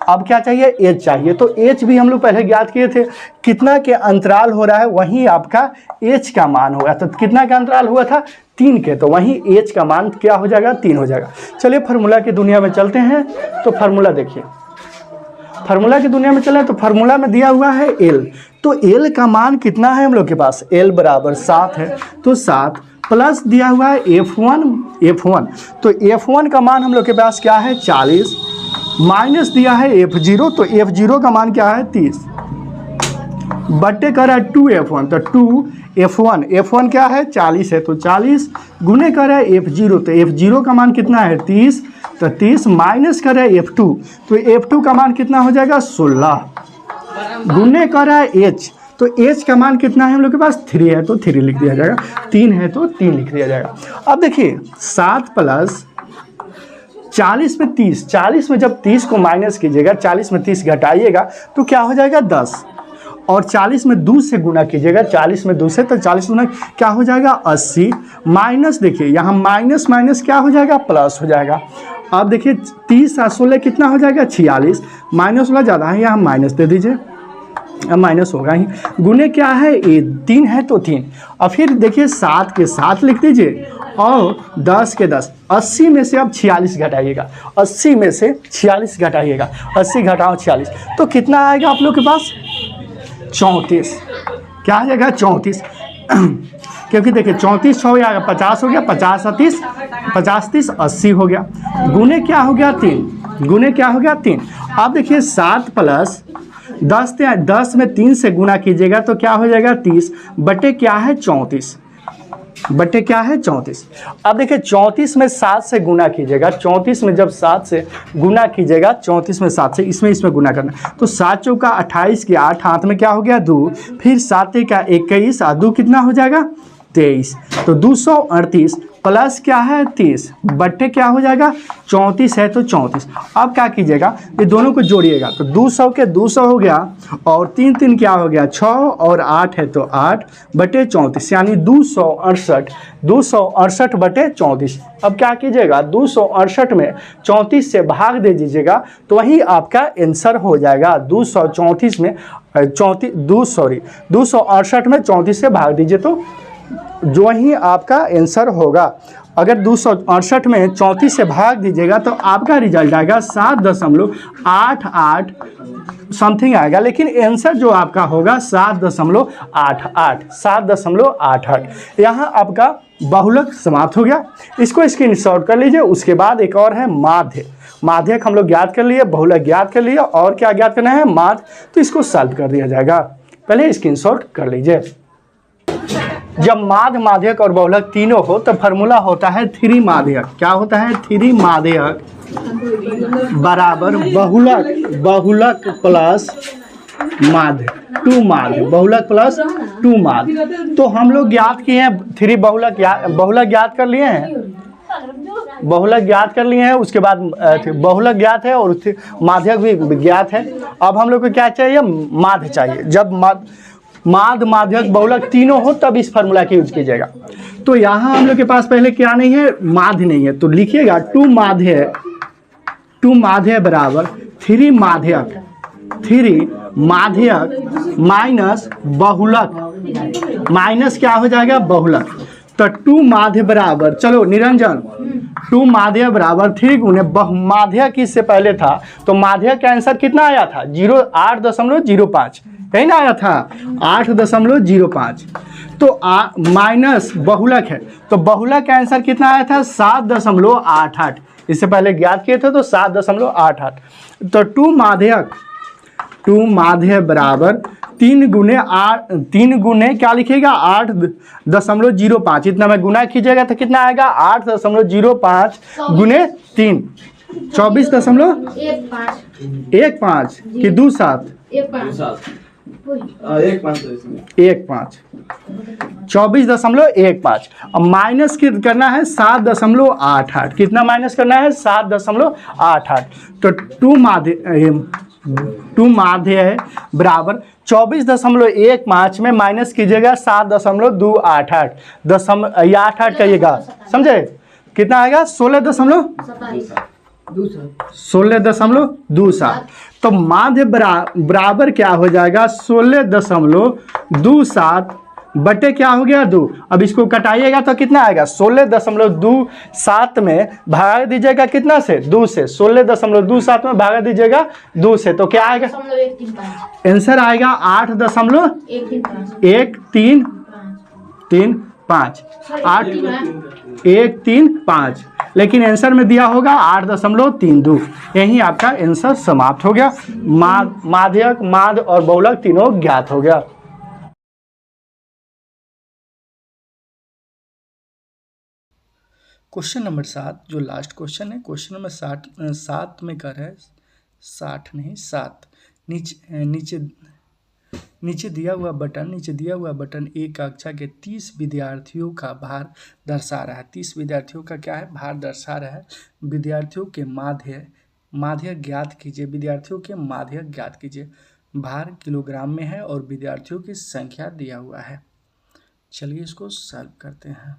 Speaker 2: अब क्या चाहिए H चाहिए। तो H भी हम लोग पहले ज्ञात किए थे, कितना के अंतराल हो रहा है वहीं आपका H का मान होगा। तो कितना का अंतराल हुआ था 3 के, तो वहीं H का मान क्या हो जाएगा 3 हो जाएगा। चलिए फार्मूला की दुनिया में चलते हैं। तो फार्मूला देखिए, फार्मूला की दुनिया में चले तो फार्मूला में दिया हुआ है L। तो L का मान कितना है हम लोग के पास, L बराबर 7 है। तो 7 प्लस दिया हुआ है F1। तो F1 का मान हम लोग के पास क्या है 40, माइनस दिया है F0। तो F0 का मान क्या है 30 बट्टे कर रहा है 2F1। तो 2F1 क्या है 40 है तो 40 गुने कर रहा है F0। तो F0 का मान कितना है 30, तो 30 माइनस कर रहा है F2। तो F2 का मान कितना हो जाएगा 16 गुने कर रहा है H। तो H का मान कितना है हम लोग के पास 3 है तो 3 लिख दिया जाएगा, 3 है तो 3 लिख दिया जाएगा। अब देखिए 7 प्लस 40 में 30, 40 में जब 30 को माइनस कीजिएगा, 40 में 30 घटाइएगा तो क्या हो जाएगा 10, और 40 में 2 से गुना कीजिएगा, 40 में 2 से तो 40 गुना क्या हो जाएगा 80, माइनस देखिए यहाँ माइनस माइनस क्या हो जाएगा प्लस हो जाएगा। अब देखिए 30 और 16 कितना हो जाएगा 46, माइनस वाला ज़्यादा है यहाँ माइनस दे दीजिए, अब माइनस होगा ही। गुने क्या है ये 3 है तो 3। और फिर देखिए 7 के 7 लिख दीजिए और 10 के 10। 80 में से अब 46 घटाइएगा, 80 में से 46 घटाइएगा, 80 घटाओ 46 तो कितना आएगा आप लोग के पास 34। क्या आ जाएगा 34। क्योंकि देखिए 34 6 आ गया 50 हो गया, 50 30 50 30 80 हो गया। गुने क्या हो गया 3, गुने क्या हो गया 3। अब देखिए 7 प्लस 10 में 3 से गुना कीजिएगा तो क्या हो जाएगा 30 बटे क्या है 34, बटे क्या है 34। अब देखिए 34 में 7 से गुना कीजिएगा, 34 में जब 7 से गुना कीजिएगा, 34 में 7 से इसमें गुना करना, तो 7 चौका 28 की 8 हाथ में क्या हो गया 2, फिर 7 का 21 और 2 कितना हो जाएगा 23, तो 238 प्लस क्या है 30 बट्टे क्या हो जाएगा 34 है तो 34। अब क्या कीजिएगा ये दोनों को जोड़िएगा तो 200 के 200 हो गया और 3 3 क्या हो गया 6 और 8 है तो 8 बटे 34 यानी 268 बटे 34। अब क्या कीजिएगा 268 में 34 से भाग दे दीजिएगा तो वही आपका आंसर हो जाएगा। 268 में 268 में 34 से भाग दीजिए तो जो ही आपका आंसर होगा। अगर 268 में 34 से भाग दीजिएगा तो आपका रिजल्ट आएगा 7.88 समथिंग आएगा, लेकिन आंसर जो आपका होगा 7.88। यहाँ आपका बहुलक समाप्त हो गया। इसको स्क्रीनशॉट कर लीजिए। उसके बाद एक और है माध्य। माध्यक हम लोग ज्ञात कर लिए, बहुलक ज्ञात कर लिए, और क्या ज्ञात करना है माध्य, तो इसको सॉल्व कर दिया जाएगा। पहले स्क्रीनशॉट कर लीजिए। जब माध्य माध्यक और बहुलक तीनों हो तो फार्मूला होता है 3 माध्यक। क्या होता है 3 माध्यक बराबर बहुलक प्लस माध्य 2 माध्य, बहुलक प्लस 2 माध्य। तो हम लोग ज्ञात किए हैं 3 बहुलक ज्ञात कर लिए हैं, बहुलक ज्ञात कर लिए हैं। उसके बाद बहुलक ज्ञात है और माध्यक भी ज्ञात है। अब हम लोग को क्या चाहिए माध्य चाहिए। जब माध्य माध्यक बहुलक तीनों हो तब इस फार्मूला की यूज कीजिएगा। तो यहाँ हम लोग के पास पहले क्या नहीं है माध्य नहीं है, तो लिखिएगा 2 माध्य बराबर 3 माध्यक माइनस बहुलक, माइनस क्या हो जाएगा बहुलक। तो 2 माध्य बराबर, चलो निरंजन 2 माध्य बराबर 3 गुने माध्यक इससे पहले था, तो माध्यक का आंसर कितना आया था 8.05, यही ना आया था 8.05। तो माइनस बहुलक है, तो बहुलक का आंसर कितना आया था 7.88। इससे पहले ज्ञात किए थे तो 7.88। तो 2 माध्य बराबर 3 गुने क्या लिखिएगा 8.05। इतना में गुना कीजिएगा तो कितना आएगा 8.05 गुने 3 24.15 कि 27 1.5 24.15। अब माइनस करना है 7.88। कितना माइनस करना है 7.88। तो 2 माध्य है बराबर 24.15 में माइनस कीजिएगा 7.288, 88 करिएगा, समझे कितना आएगा 16.27। तो माध्य बराबर क्या हो जाएगा 16.27 बटे क्या हो गया 2। अब इसको कटाइएगा तो कितना आएगा 16.27 में भाग दीजिएगा कितना से 2 से, 16.27 में भाग दीजिएगा 2 से, तो क्या आएगा आंसर आएगा 8.135। लेकिन आंसर में दिया होगा 8.32। यही आपका आंसर समाप्त हो गया। माध्यक माध्य और बहुलक तीनों ज्ञात हो गया।
Speaker 1: क्वेश्चन नंबर 7 जो लास्ट क्वेश्चन है, क्वेश्चन नंबर 7 में कर है 60 नहीं 7। नीचे दिया हुआ बटन एक कक्षा के 30 विद्यार्थियों का भार दर्शा रहा है। 30 विद्यार्थियों का क्या है भार दर्शा रहा है। विद्यार्थियों के माध्य ज्ञात कीजिए। भार किलोग्राम में है और विद्यार्थियों की संख्या दिया हुआ है। चलिए इसको सॉल्व करते हैं।